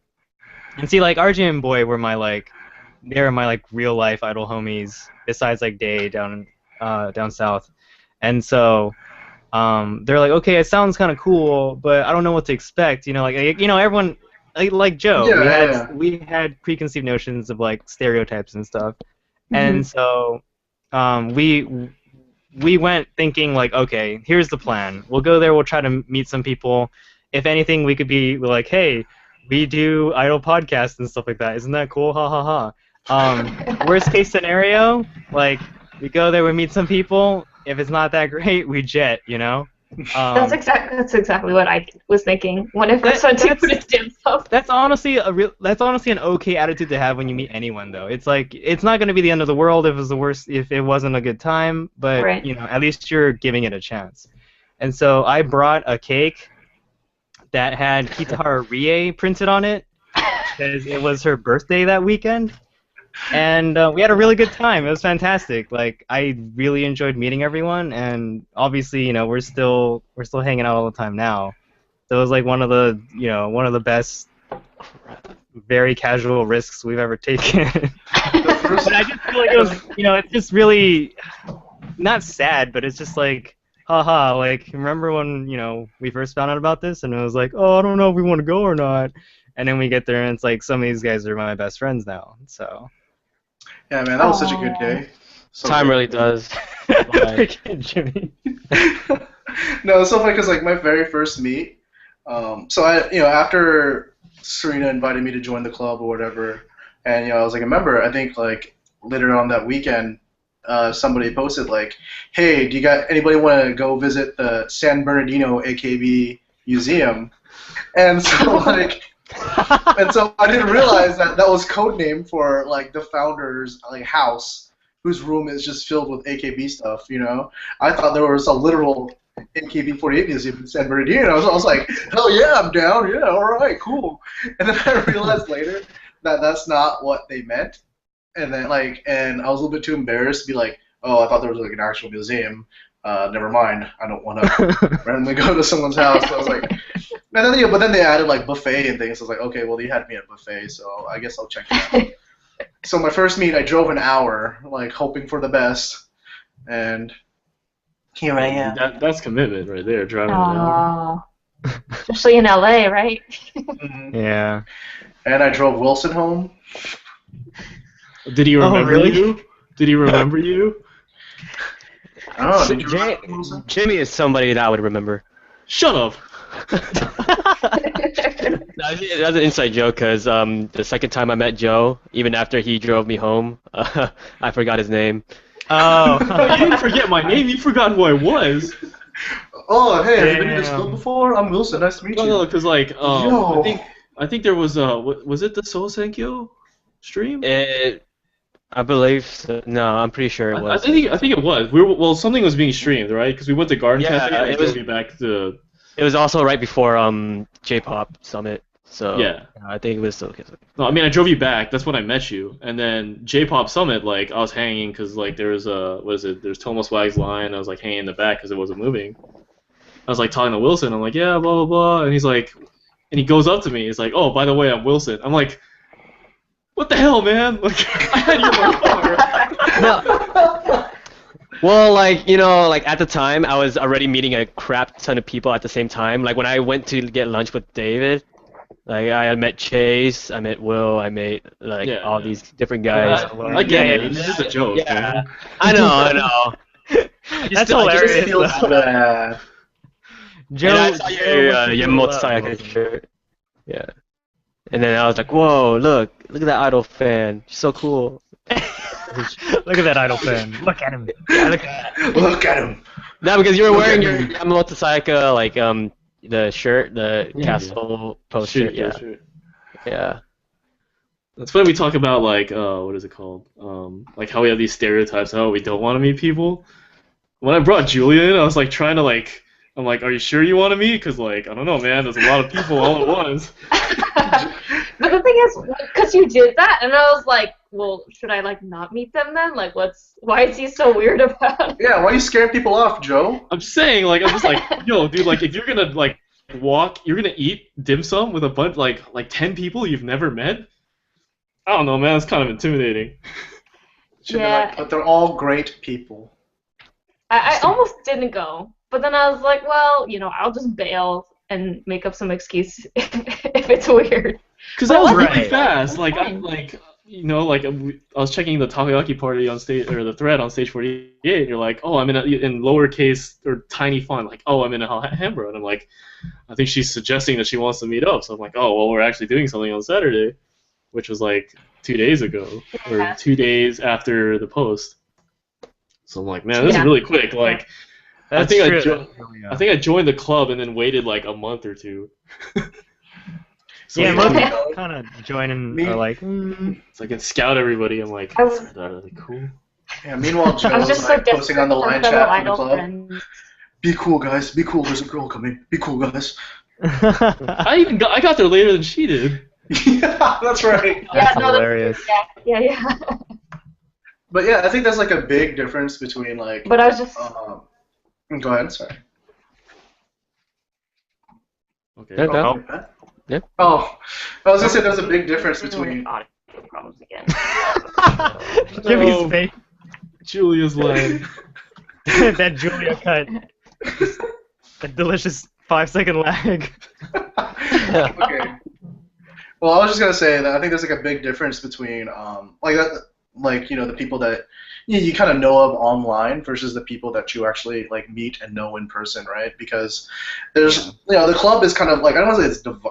And see, like RJ and Boy were they're my like real life idol homies besides like Day down south. And so they're like, okay, it sounds kind of cool, but I don't know what to expect. Everyone like Joe, Yeah. we had preconceived notions of like stereotypes and stuff. Mhm. And so we went thinking like, okay, here's the plan. We'll go there, we'll try to meet some people. If anything, we could be like, hey, we do idol podcasts and stuff like that. Isn't that cool? Ha ha ha. Worst case scenario, like we go there, we meet some people. If it's not that great, we jet, That's exactly what I was thinking when I first went to this damn stuff. That's honestly an okay attitude to have when you meet anyone, though. It's like it's not going to be the end of the world if it wasn't a good time, but Right. at least you're giving it a chance. And so I brought a cake that had Kitahara Rie printed on it because it was her birthday that weekend, and we had a really good time. It was fantastic. Like I really enjoyed meeting everyone, and obviously, we're still hanging out all the time now. So it was like one of the best, very casual risks we've ever taken. But I just feel like it was, it's just really not sad, but it's just like, haha, like remember when we first found out about this, and it was like, oh, I don't know if we want to go or not, and then we get there, and it's like some of these guys are my best friends now. So. Yeah, man, that was such a good day. So Time good. really does. Freaking Jimmy. No, it's so funny because like my very first meet. So I, after Serena invited me to join the club or whatever, and I was like a member. I think like later on that weekend, somebody posted like, "Hey, do you got anybody want to go visit the San Bernardino AKB museum?" And so like. And so I didn't realize that was code name for like the founder's like house, whose room is just filled with AKB stuff. I thought there was a literal AKB48 museum in San Bernardino. So I was like, hell yeah, I'm down. Yeah, all right, cool. And then I realized later that that's not what they meant. And then and I was a little bit too embarrassed to be like, oh, I thought there was like an actual museum. Never mind. I don't want to randomly go to someone's house. So I was like. And then, but then they added like buffet and things. So I was like, okay, well, you had me at buffet, so I guess I'll check it out. So my first meet, I drove an hour, like hoping for the best, and here I am. That's commitment right there, driving it down. Especially in LA, right? Mhm. Yeah. And I drove Wilson home. Did he remember really? you? Did he remember you? I don't know. Did you remember Wilson? Jimmy is somebody that I would remember. Shut up. That's an inside joke because the second time I met Joe, even after he drove me home, I forgot his name. Oh. You didn't forget my name. You forgot who I was. Oh, hey, have you been to Damn. this club before? I'm Wilson. Nice to meet you. No, because like Yo. I think there was was it the Soul Senkyo stream? I believe so. No, I'm pretty sure it was. I think it was. Well, something was being streamed, right? Because we went to Garden Yeah, Cafe and I it was. drove you back to. It was also right before J-pop Summit, so Yeah. I think it was okay. No, I mean I drove you back. That's when I met you, and then J-pop Summit, like I was hanging because like there was a what is it? There's Thomas Swag's line. I was like hanging in the back because it wasn't moving. I was like talking to Wilson. I'm like, yeah, blah blah blah, and he's like, and he goes up to me. He's like, oh, by the way, I'm Wilson. I'm like, what the hell, man? Like I had you in my car. Well, like like at the time, I was already meeting a crap ton of people at the same time. Like when I went to get lunch with David, like I met Chase, I met Will, I met like all these different guys. I get it. This is a joke. Yeah, Man. I know. That's I hilarious. just feel bad. Joe, And I saw your Yamamoto shirt. Yeah. And then I was like, whoa, look at that Idol fan. She's so cool. Look at that idol fan. Look at him. Yeah, look at that. Look at him. No, because you were wearing your Yamamoto Sayaka, like the shirt, the Castle post shirt. Yeah. Yeah. That's funny we talk about like what is it called? Like how we have these stereotypes how we don't want to meet people. When I brought Julia in, I was like trying to like I'm like, are you sure you want to meet? Because like I don't know, man. There's a lot of people all at once. But the thing is, because you did that, and I was like, well, should I like not meet them then? Like, why is he so weird about it? Yeah, why are you scaring people off, Joe? I'm saying like I'm just like, yo, dude, like if you're gonna like you're gonna eat dim sum with a bunch like 10 people you've never met. I don't know, man. It's kind of intimidating. Should be like, but they're all great people. I almost didn't go, but then I was like, well, I'll just bail and make up some excuse if it's weird. Because that was really Right. fast. Like I was checking the takoyaki party on stage or the thread on stage 48. And you're like, oh, I'm in lowercase or tiny font. Like, oh, I'm in a Hambro, and I'm like, I think she's suggesting that she wants to meet up. So I'm like, oh, well, we're actually doing something on Saturday, which was like 2 days ago or 2 days after the post. So I'm like, man, this is really quick. Like, That's I true. think I joined the club and then waited like a month or two. So Yeah, like, most people kind of join and are like, so I can scout everybody. I'm like, I was- is that really cool? Yeah, meanwhile, I was Joe's just so like posting on the desperate line for fellow chat for the idol club. friends. Be cool, guys. Be cool. There's a girl coming. Be cool, guys. I got there later than she did. Yeah, that's right. That's no, hilarious. Yeah. But yeah, I think there's like a big difference between like. But I was just. Go ahead. Sorry. Okay. Yeah, no. Yeah. Oh, I was gonna say there's a big difference between. Audio problems again. Jimmy's Oh. face. Julia's line. That Julia cut. A delicious 5-second lag. Okay. Well, I was just gonna say that I think there's like a big difference between like that, like the people that you kind of know of online versus the people that you actually like meet and know in person, right? Because there's the club is kind of like I don't want to say it's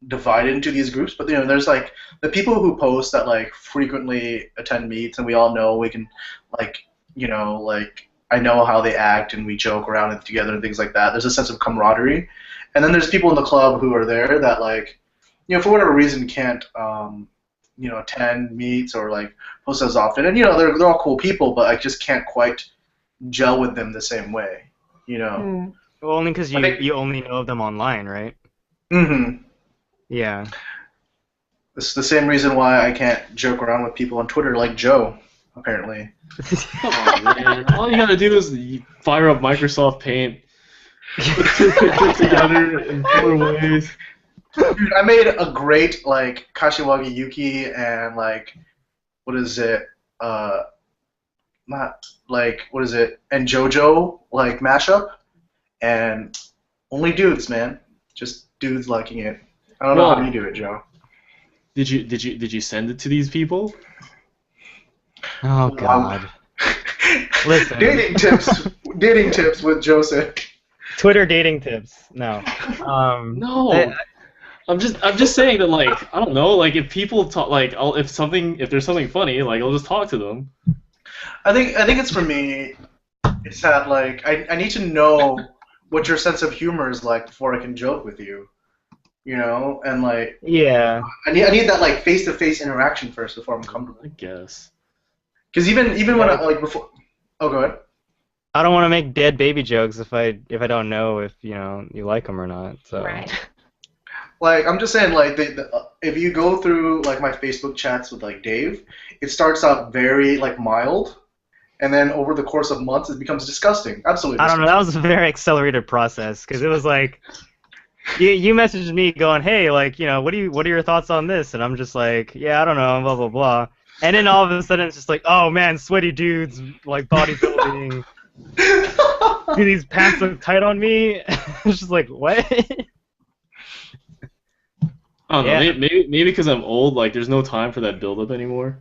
divided into these groups, but there's like the people who post that like frequently attend meets and we all know we can like like I know how they act and we joke around and together and things like that. There's a sense of camaraderie, and then there's people in the club who are there that like for whatever reason can't attend meets or like post as often, and they're all cool people, but I just can't quite gel with them the same way, Mm. Well, only because you only know of them online, right? Mm-hmm. Yeah. It's the same reason why I can't joke around with people on Twitter like Joe, apparently. Come on, man. All you gotta do is fire up Microsoft Paint, put two pictures together in 4 ways. Dude, I made a great like Kashiwagi Yuki and like what is it? Not like what is it? And JoJo like mashup, and only dudes, man, just dudes liking it. I don't know how you do it, Joe. Did you send it to these people? Oh God. Listen. Dating tips with Joseph. Twitter dating tips. No. No. I'm just saying that like I don't know like if people talk like if there's something funny like I'll just talk to them. I think it's for me. It's that like I need to know what your sense of humor is like before I can joke with you, and like Yeah. I need that like face-to-face interaction first before I'm comfortable. I guess. Because even when I, like before. Oh, go ahead. I don't want to make dead baby jokes if I don't know if you like them or not. So. Right. Like I'm just saying, like if you go through like my Facebook chats with like Dave, it starts out very like mild, and then over the course of months it becomes disgusting. Absolutely. I don't know. That disgusting. was a very accelerated process because it was like you messaged me going, hey, like what are your thoughts on this? And I'm just like, yeah, I don't know, blah blah blah. And then all of a sudden it's just like, oh man, sweaty dudes like bodybuilding. Do these pants look tight on me? It's just like what? I don't know. Yeah. Maybe because I'm old, like there's no time for that build up anymore.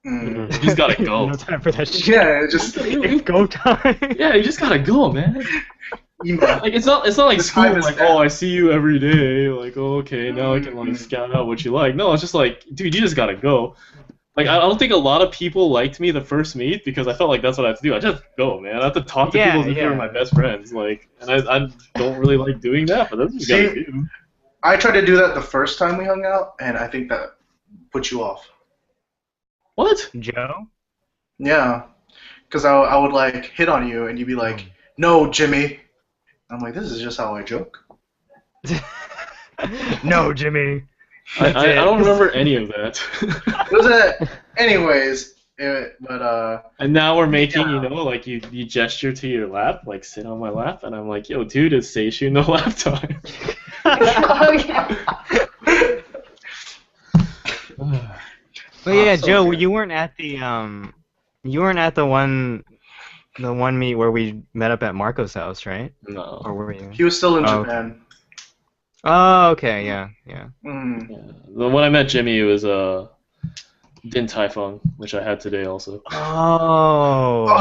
Mm. You just gotta go. No time for that shit. Yeah, it just It's go time. Yeah, you just gotta go, man. email. Like it's not like The school. time is Like, there. oh, I see you every day. Like, oh, okay, now I can like scout out what you like. No, it's just like, dude, you just gotta go. Like, I don't think a lot of people liked me the first meet because I felt like that's what I have to do. I just go, man. I have to talk to people as if they were my best friends. Like, and I don't really like doing that, but that's what you gotta See, do. I tried to do that the first time we hung out, and I think that put you off. What? Joe? Yeah, because I would like hit on you, and you'd be like, "No, Jimmy." I'm like, "This is just how I joke." No, Jimmy. I don't remember any of that. It was a, anyways. But And now we're making, Yeah. like you gesture to your lap, like sit on my lap, and I'm like, yo, dude, it's Seishu no lap time. Oh yeah. But yeah, so Joe, good. you weren't at the one meet where we met up at Marco's house, right? No. Or were you? He was still in Oh. Japan. Oh, okay, yeah. Mm. Yeah. When I met Jimmy, it was Din Tai Fung, which I had today also. Oh, okay.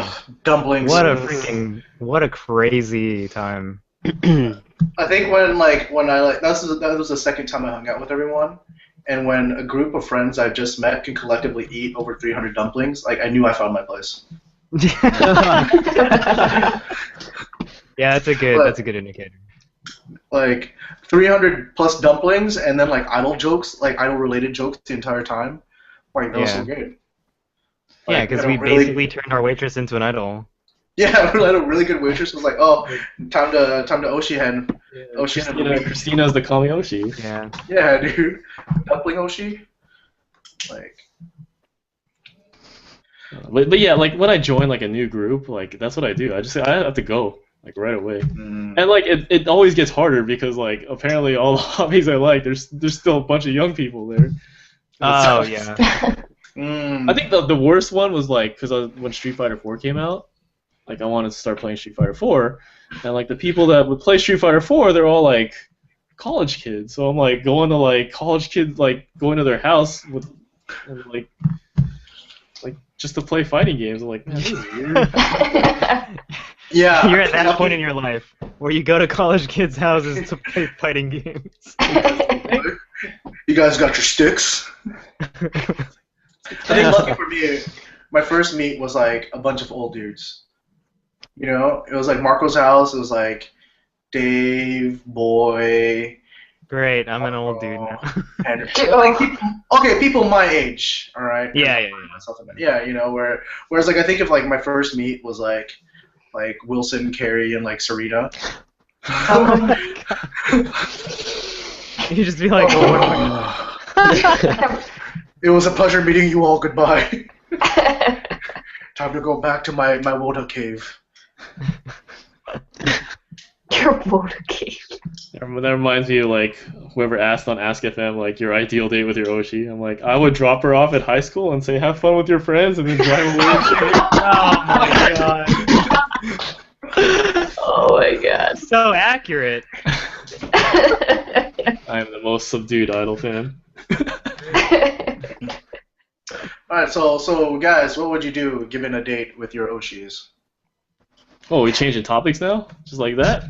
Oh, dumplings. What a crazy time. I think when that was the second time I hung out with everyone, and when a group of friends I just met can collectively eat over 300 dumplings, like I knew I found my place. Yeah, that's a good indicator. Like 300 plus dumplings, and then like idol jokes, like idol related jokes the entire time. Like that was so Yeah. good. Yeah, Like, because had a we really- basically turned our waitress into an idol. Yeah, we had a really good waitress. Was like, oh, time to Oshi-hen. Oshi-hen. Christina's the Kamioshi. Yeah. Yeah, dude. Dumpling Oshi. Like. But yeah, like when I join like a new group, like that's what I do. I have to go like right away. Mm. And like it always gets harder because like apparently all the hobbies I like, there's still a bunch of young people there. Oh yeah. Mm. I think the worst one was like because when Street Fighter 4 came out, like I wanted to start playing Street Fighter 4, and like the people that would play Street Fighter 4, they're all like college kids. So I'm like going to like college kids, like going to their house with and, like just to play fighting games. I'm like, man, this is weird. Yeah. You're at that point in your life where you go to college kids' houses to play fighting games. You guys got your sticks? I think lucky for me, my first meet was like a bunch of old dudes. You know, it was like Marco's house. It was like Dave, Boy, Great, I'm an old dude now. and like people my age. All right. Yeah. Yeah, you know, whereas like I think if like my first meet was like Wilson, Carey, and like Sarita. Oh my You just be like, It was a pleasure meeting you all. Goodbye. Time to go back to my water cave. Your water cave. That reminds me of like whoever asked on Ask FM like your ideal date with your Oshi. I'm like, I would drop her off at high school and say have fun with your friends and then drive away. oh my god. Oh my god. So accurate. I am the most subdued Idol fan. All right, so guys, what would you do given a date with your Oshis? Oh, we changing topics now? Just like that?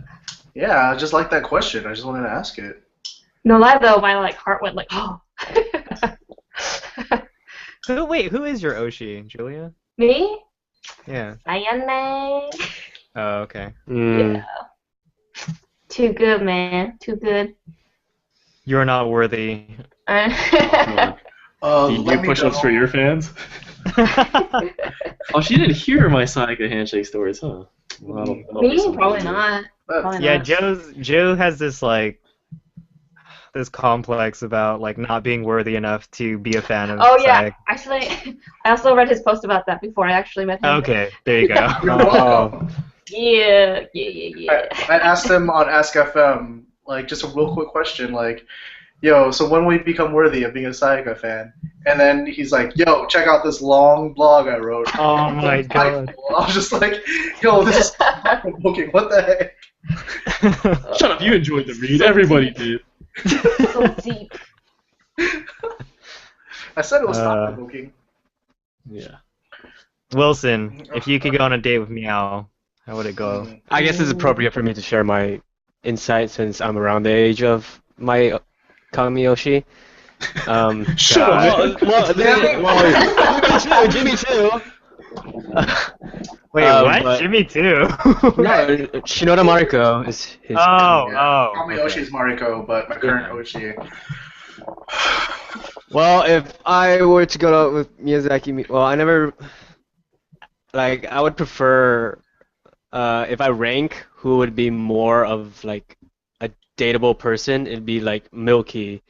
Yeah, I just like that question. I just wanted to ask it. No lie though, my like heart went like, oh. Who is your Oshi, Julia? Me? Yeah. Sayane. Oh, okay. Yeah. Too good, man. Too good. You're not worthy. Do you Let do me push-ups know. for your fans? Oh, she didn't hear my Sayaka handshake stories, huh? Well, that'll be Me? something Probably to do. not. Probably Yeah, not. Joe has this complex about like not being worthy enough to be a fan of Oh yeah, Sayaka. actually, I also read his post about that before I actually met him. Okay, there you go. You're Oh. welcome. Yeah. I asked him on Ask FM, like, just a real quick question, like, yo, so when will we become worthy of being a Sayaka fan? And then he's like, yo, check out this long blog I wrote. Oh my god. I was just like, yo, this is booking. What the heck? Shut up! You enjoyed the read. Everybody did. So deep. I said it was Uh, thought-provoking. Yeah. Wilson, if you could go on a date with Meow, how would it go? I guess it's appropriate for me to share my insight since I'm around the age of my Kamiyoshi. Shut up! Jimmy too. Wait, what? But- Jimmy too? No, Shinoda Mariko is his. Kamiyoshi okay. is Mariko, but my current Oshi. Well, if I were to go out with Miyazaki, well, I never. Like, I would prefer, if I rank who would be more of like a dateable person, it'd be like Milky,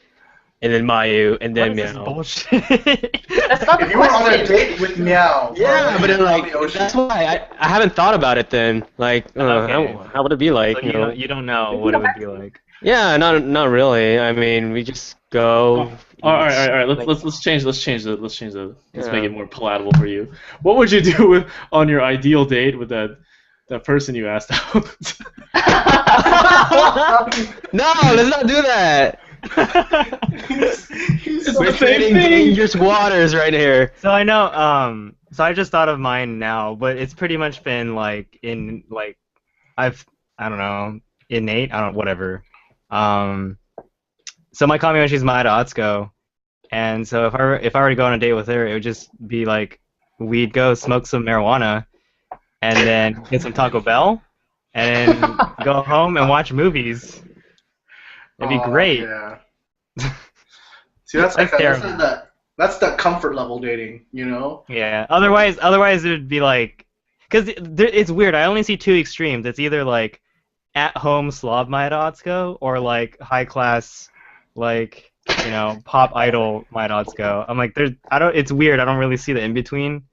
and then Mayu, and then What is this Meow. bullshit? That's not the If you were on a question. date with Meow, Yeah, but then like Kamiyoshi. that's why I haven't thought about it then. Like, Okay. how would it be like? So You know? you don't know what it would be like. Yeah, not really. I mean, we just go. All right. like- Let's change the. Let's make Yeah. it more palatable for you. What would you do with on your ideal date with that person you asked out? No, let's not do that. It's We're the same treading thing. dangerous waters right here. So I know, so I just thought of mine now, but it's pretty much been like I don't know, innate, whatever. So my Kamiyoshi is Maeda Atsuko, and so if I were to go on a date with her, it would just be like we'd go smoke some marijuana, and then get some Taco Bell, and then go home and watch movies. It'd be great. Yeah. See, that's That's like terrible. that's the comfort level dating, you know? Yeah. Otherwise it would be like, because it's weird. I only see two extremes. It's either like at home Slav Maeda Atsuko or like high class, like pop idol Maeda Atsuko. I'm like, it's weird. I don't really see the in between.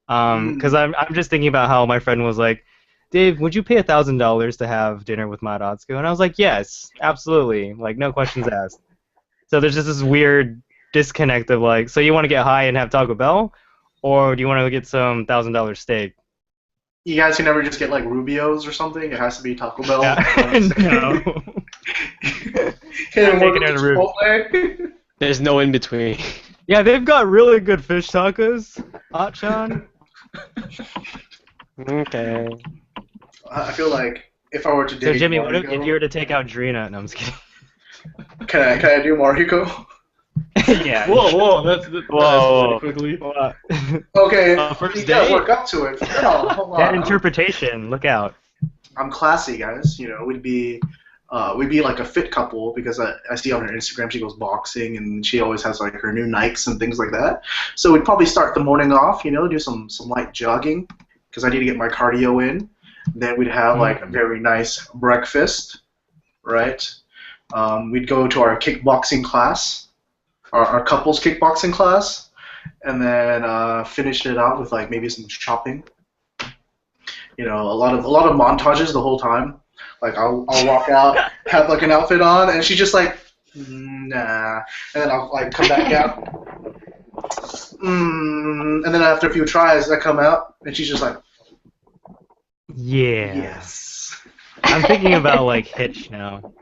Because I'm just thinking about how my friend was like, Dave, would you pay $1,000 to have dinner with Maeda Atsuko? And I was like, yes, absolutely. Like, no questions asked. So there's just this weird disconnect of like, so you want to get high and have Taco Bell, or do you want to get some $1,000 steak? You guys can never just get like Rubio's or something. It has to be Taco Bell. No. Can't I'm work taking it with to Rubio. Chipotle. There's no in between. Yeah, they've got really good fish tacos. Achan. Okay. I feel like if I were to So date Jimmy, what Mariko, if you were to take out Drina? No, I'm just kidding. can I do Mariko? Yeah. Whoa, that's Whoa. quickly. Okay, First you gotta date? work up to it. No, hold That on. interpretation. Look out. I'm classy, guys. You know, we'd be like a fit couple because I see on her Instagram she goes boxing and she always has like her new Nikes and things like that. So we'd probably start the morning off, do some light jogging because I need to get my cardio in. Then we'd have like a very nice breakfast, right? We'd go to our kickboxing class, our couples kickboxing class, and then finish it out with like maybe some shopping. A lot of montages the whole time. Like I'll walk out, have like an outfit on, and she's just like, nah, and then I'll like come back out, and then after a few tries, I come out, and she's just like, Yeah. yes. I'm thinking about like Hitch now.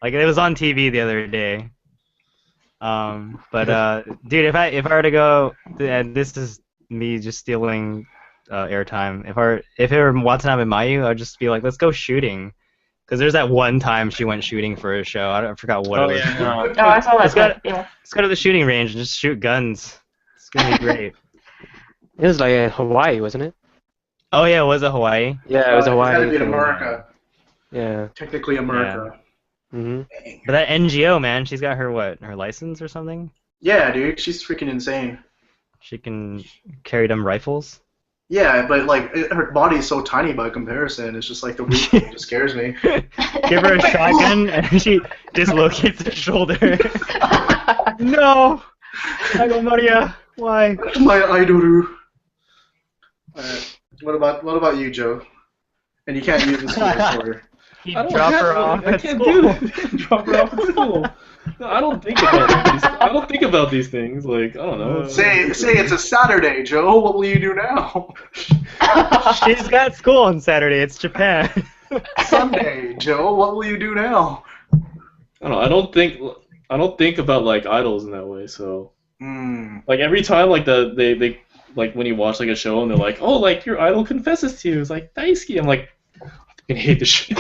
Like it was on TV the other day. But dude, if I were to go, and this is me just stealing airtime. If it were Watanabe Mayu, I'd just be like, let's go shooting. Because there's that one time she went shooting for a show. I forgot what it was. Oh, I saw Let's that. go, Yeah. let's go to the shooting range and just shoot guns. It's gonna be great. It was like in Hawaii, wasn't it? Oh yeah, was it Hawaii? Yeah, it was It's Hawaii. gotta be in America. Yeah. Technically America. Mhm. But that NGO man, she's got her license or something? Yeah, dude, she's freaking insane. She can carry them rifles. Yeah, but like her body is so tiny by comparison. It's just like the weight thing just scares me. Give her a shotgun and she dislocates her shoulder. No! Idol Maria, why? My idol. Alright. What about you, Joe? And you can't use this for He'd I don't drop her have- off I at can't school. do that. Drop her off at school. No, I don't think about these. I don't think about these things. Like I don't know. Say it's a Saturday, Joe. What will you do now? She's got school on Saturday. It's Japan. Sunday, Joe. What will you do now? I don't know. I don't think about like idols in that way. So like every time like they like when you watch like a show and they're like, oh, like your idol confesses to you. It's like Daisuke. I'm like, I fucking hate this shit.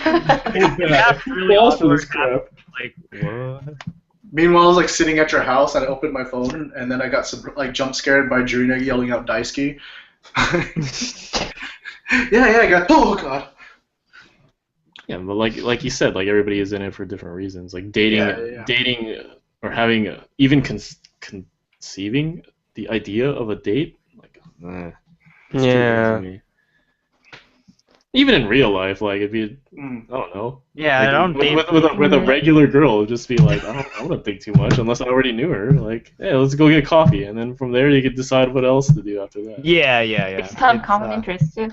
That's really False for awkward. this crap. Like, what? Meanwhile, I was like sitting at your house and I opened my phone and then I got like jump scared by Drina yelling out Daisuke. yeah, I got. Oh god. Yeah, but like you said, like everybody is in it for different reasons. Like dating or having even conceiving the idea of a date. Like, it's too Yeah. big for me. Even in real life, like it'd be, I don't know. Yeah, Like, I don't date. with a regular girl, it'd just be like, I wouldn't think too much unless I already knew her. Like, hey, let's go get coffee, and then from there you could decide what else to do after that. Yeah. It's kind of common interest too.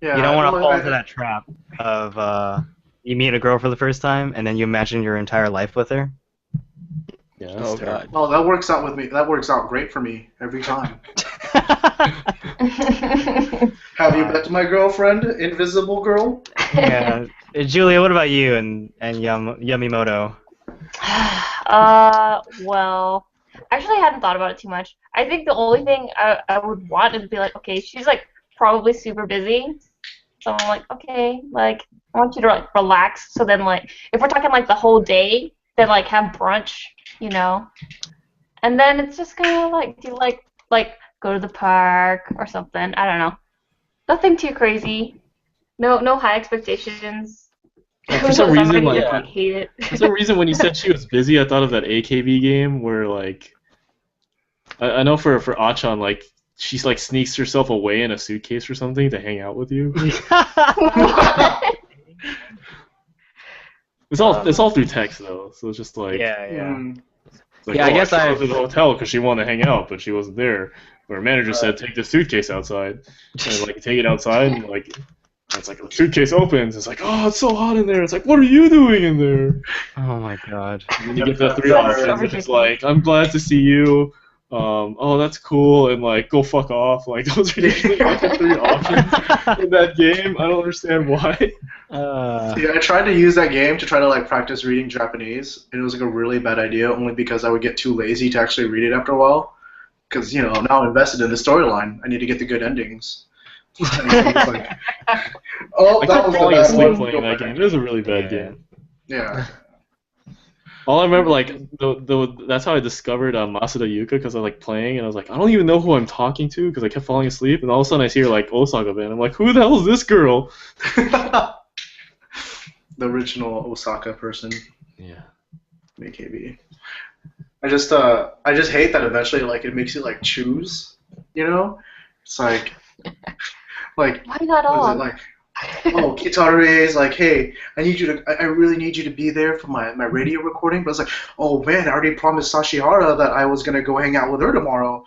Yeah, You don't want to well, fall I- into that trap of you meet a girl for the first time and then you imagine your entire life with her. Yeah, that's terrible. Well, that works out with me. That works out great for me every time. Have you met my girlfriend, Invisible Girl? Yeah. Julia, what about you and Yamimoto? Well, actually, I hadn't thought about it too much. I think the only thing I would want is to be like, okay, she's like probably super busy. So I'm like, okay, like I want you to like relax. So then like if we're talking like the whole day, then like have brunch, you know. And then it's just kind of like do like go to the park or something. I don't know. Nothing too crazy. No high expectations. For some reason, like I hate it. for some reason, when you said she was busy, I thought of that AKB game where like I know for Achan, like she's like sneaks herself away in a suitcase or something to hang out with you. It's all through text though, so it's just like Mm. it's like, Yeah, I oh, guess showed I- up to the hotel because she wanted to hang out, but she wasn't there. But her manager said take the suitcase outside, and like take it outside, and like it's like the suitcase opens. It's like, oh, it's so hot in there. It's like, what are you doing in there? Oh my god. And then you get the three That's so options. It's like, I'm glad to see you. Oh, that's cool, and like, go fuck off. Like, those are usually like the three options in that game. I don't understand why. Yeah, I tried to use that game to try to like practice reading Japanese, and it was like a really bad idea, only because I would get too lazy to actually read it after a while. Because now I'm invested in the storyline. I need to get the good endings. It's like, oh, I that kept was the falling bad asleep one. playing that game. It was a really bad game. Yeah. All I remember, like, that's how I discovered Masuda Yuka, because I was like playing, and I was like, I don't even know who I'm talking to, because I kept falling asleep, and all of a sudden I see her like Osaka band. I'm like, who the hell is this girl? The original Osaka person, Yeah. AKB. I just hate that eventually like it makes you like choose, It's like Why not what all? is it like? Oh, Kitare is like, hey, I really need you to be there for my radio recording. But it's like, oh man, I already promised Sashihara that I was gonna go hang out with her tomorrow.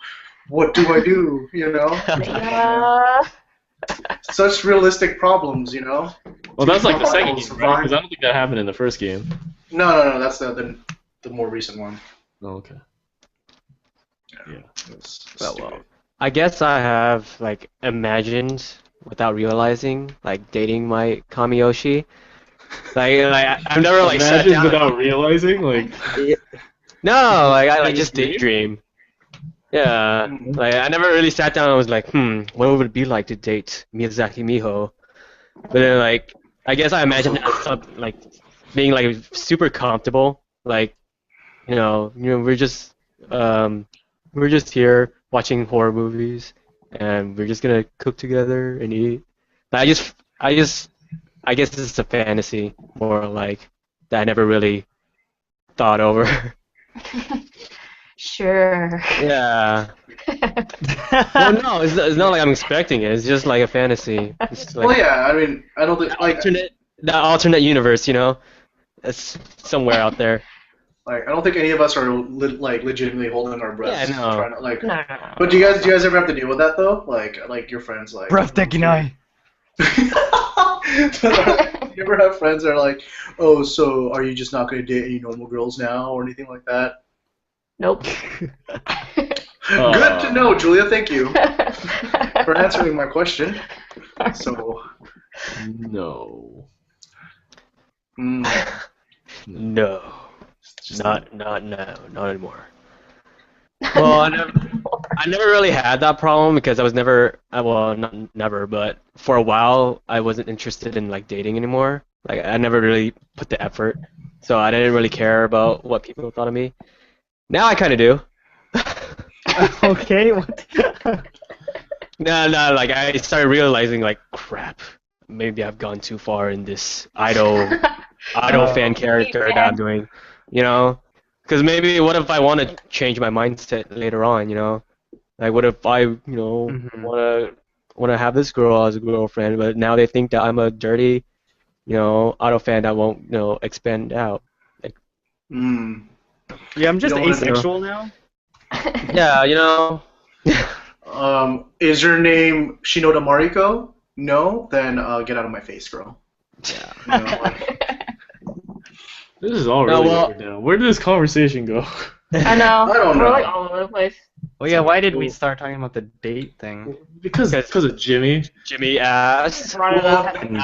What do I do? Yeah. Such realistic problems, Well, that's like the second game, Survive. right? Because I don't think that happened in the first game. No, that's the more recent one. Oh, okay. Yeah. It's Oh, stupid. well. I guess I have like imagined without realizing like dating my Kamiyoshi. Like I've never like sat Imagine down. without realizing, like, No, like I like Just just daydream. Yeah, like I never really sat down and was like, what would it be like to date Miyazaki Miho? But then like I guess I imagined it as like being like super comfortable, like we're just here watching horror movies and we're just gonna cook together and eat. But I guess it's a fantasy more like that I never really thought over. Sure. Yeah. Well, no, it's not like I'm expecting it. It's just like a fantasy. It's like Well, yeah. I mean, I don't think that alternate universe, you know. It's somewhere out there. I don't think any of us are legitimately holding our breaths, Yeah, no. trying to like. No, no, no. But do you guys ever have to deal with that though? Like your friends like. Breathtaking eye. You ever have friends that are like, oh, so are you just not going to date any normal girls now or anything like that? Nope. Good to know, Julia. Thank you for answering my question. So, No. mm, No. Just Not now. Not anymore. Well, I never really had that problem because I was never, well, not never, but for a while I wasn't interested in like dating anymore. Like I never really put the effort, so I didn't really care about what people thought of me. Now I kind of do. Okay. What? No, like I started realizing like, crap, maybe I've gone too far in this idol fan character that I'm doing, you know? Because maybe what if I want to change my mindset later on, you know? Like what if I, Mhm. wanna have this girl as a girlfriend, but now they think that I'm a dirty, idol fan that won't, expand out. Like, mm. Yeah, I'm just You don't wanna- asexual now. yeah, you know. Is your name Shinoda Mariko? No? Then get out of my face, girl. Yeah. You know, like, This is all No, really well- going down. Where did this conversation go? I know. I don't We're know. like all over the place. Well, yeah. Why did we start talking about the date thing? Because of Jimmy. Jimmy ass. Brought it up. And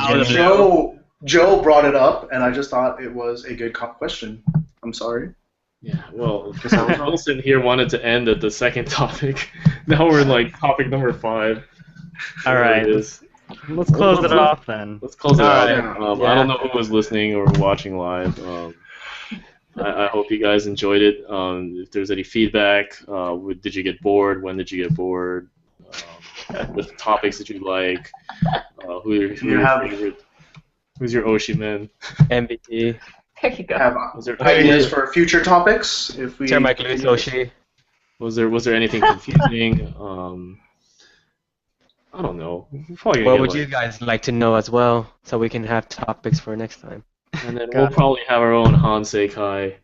Joe brought it up, and I just thought it was a good question. I'm sorry. Yeah, well, Wilson here wanted to end at the second topic. Now we're in like topic number 5. All Whatever right. it is. Let's close it off then. Let's close it out. Alright, I don't know who was listening or watching live. I hope you guys enjoyed it. If there's any feedback, did you get bored? When did you get bored? What topics did you like? Who's your Oshi man? MVP. There you go. Have Was there ideas for future topics? If we Tear my glutes, Oshi. was there anything confusing? I don't know. We're probably gonna What get, would you guys like to know as well, so we can have topics for next time? and then Got we'll it. probably have our own Hansei Kai.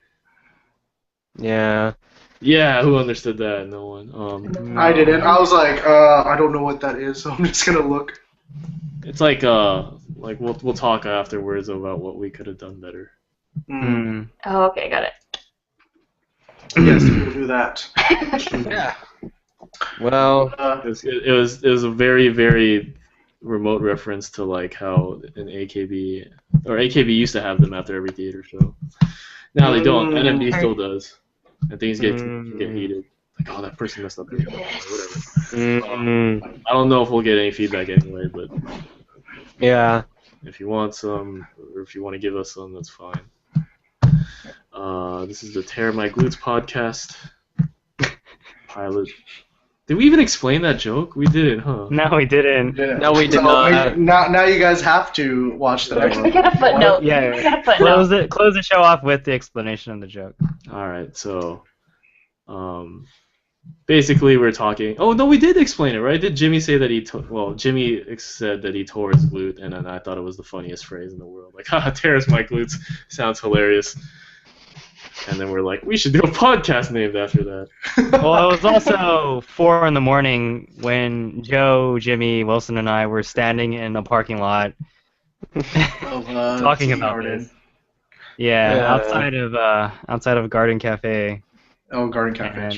Yeah. Yeah, who understood that? No one. I didn't. I was like, I don't know what that is, so I'm just gonna look. It's like we'll talk afterwards about what we could have done better. Mm. Mm. Oh, okay, got it. Yes, we'll do that. Yeah. Well, It was a very, very remote reference to like how an AKB or AKB used to have them after every theater show. Now they don't. NMD still does, and things get heated. Like, oh, that person messed up. Whatever. I don't know if we'll get any feedback anyway, but yeah. if you want some, or if you want to give us some, that's fine. This is the Tear My Glutes podcast pilot. Did we even explain that joke? We didn't, huh? No, we didn't. Yeah. No, we did So not. now you guys have to watch that. We got a footnote. Yeah. We got a footnote. Close the show off with the explanation of the joke. All right, so basically we're talking. Oh no, we did explain it, right? Did Jimmy say that Jimmy said that he tore his glute, and then I thought it was the funniest phrase in the world. Like, haha, tears my glutes. Sounds hilarious. And then we're like, we should do a podcast named after that. Well, it was also 4 a.m. when Joe, Jimmy, Wilson, and I were standing in a parking lot talking about this. Yeah, Yeah. outside of Garden Cafe. Oh, Garden Cafe. And,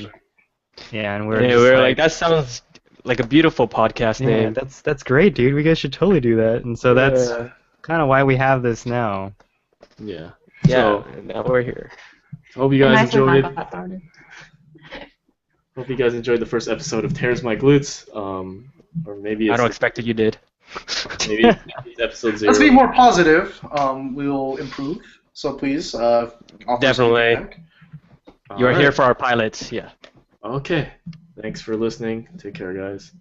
yeah, and Yeah, we're we just were like, that sounds like a beautiful podcast yeah, name. that's great, dude. We guys should totally do that. And so that's Yeah. kind of why we have this now. Yeah. Yeah, So and now we're here. hope you guys Nice and enjoyed. hot got started. Hope you guys enjoyed the first episode of Tears My Glutes. Or maybe I it's don't expect that you did. maybe it's episode 0. Let's be more positive. We'll improve. So please, offer some Definitely. feedback. You are All here right. for our pilots, yeah. Okay. Thanks for listening. Take care, guys.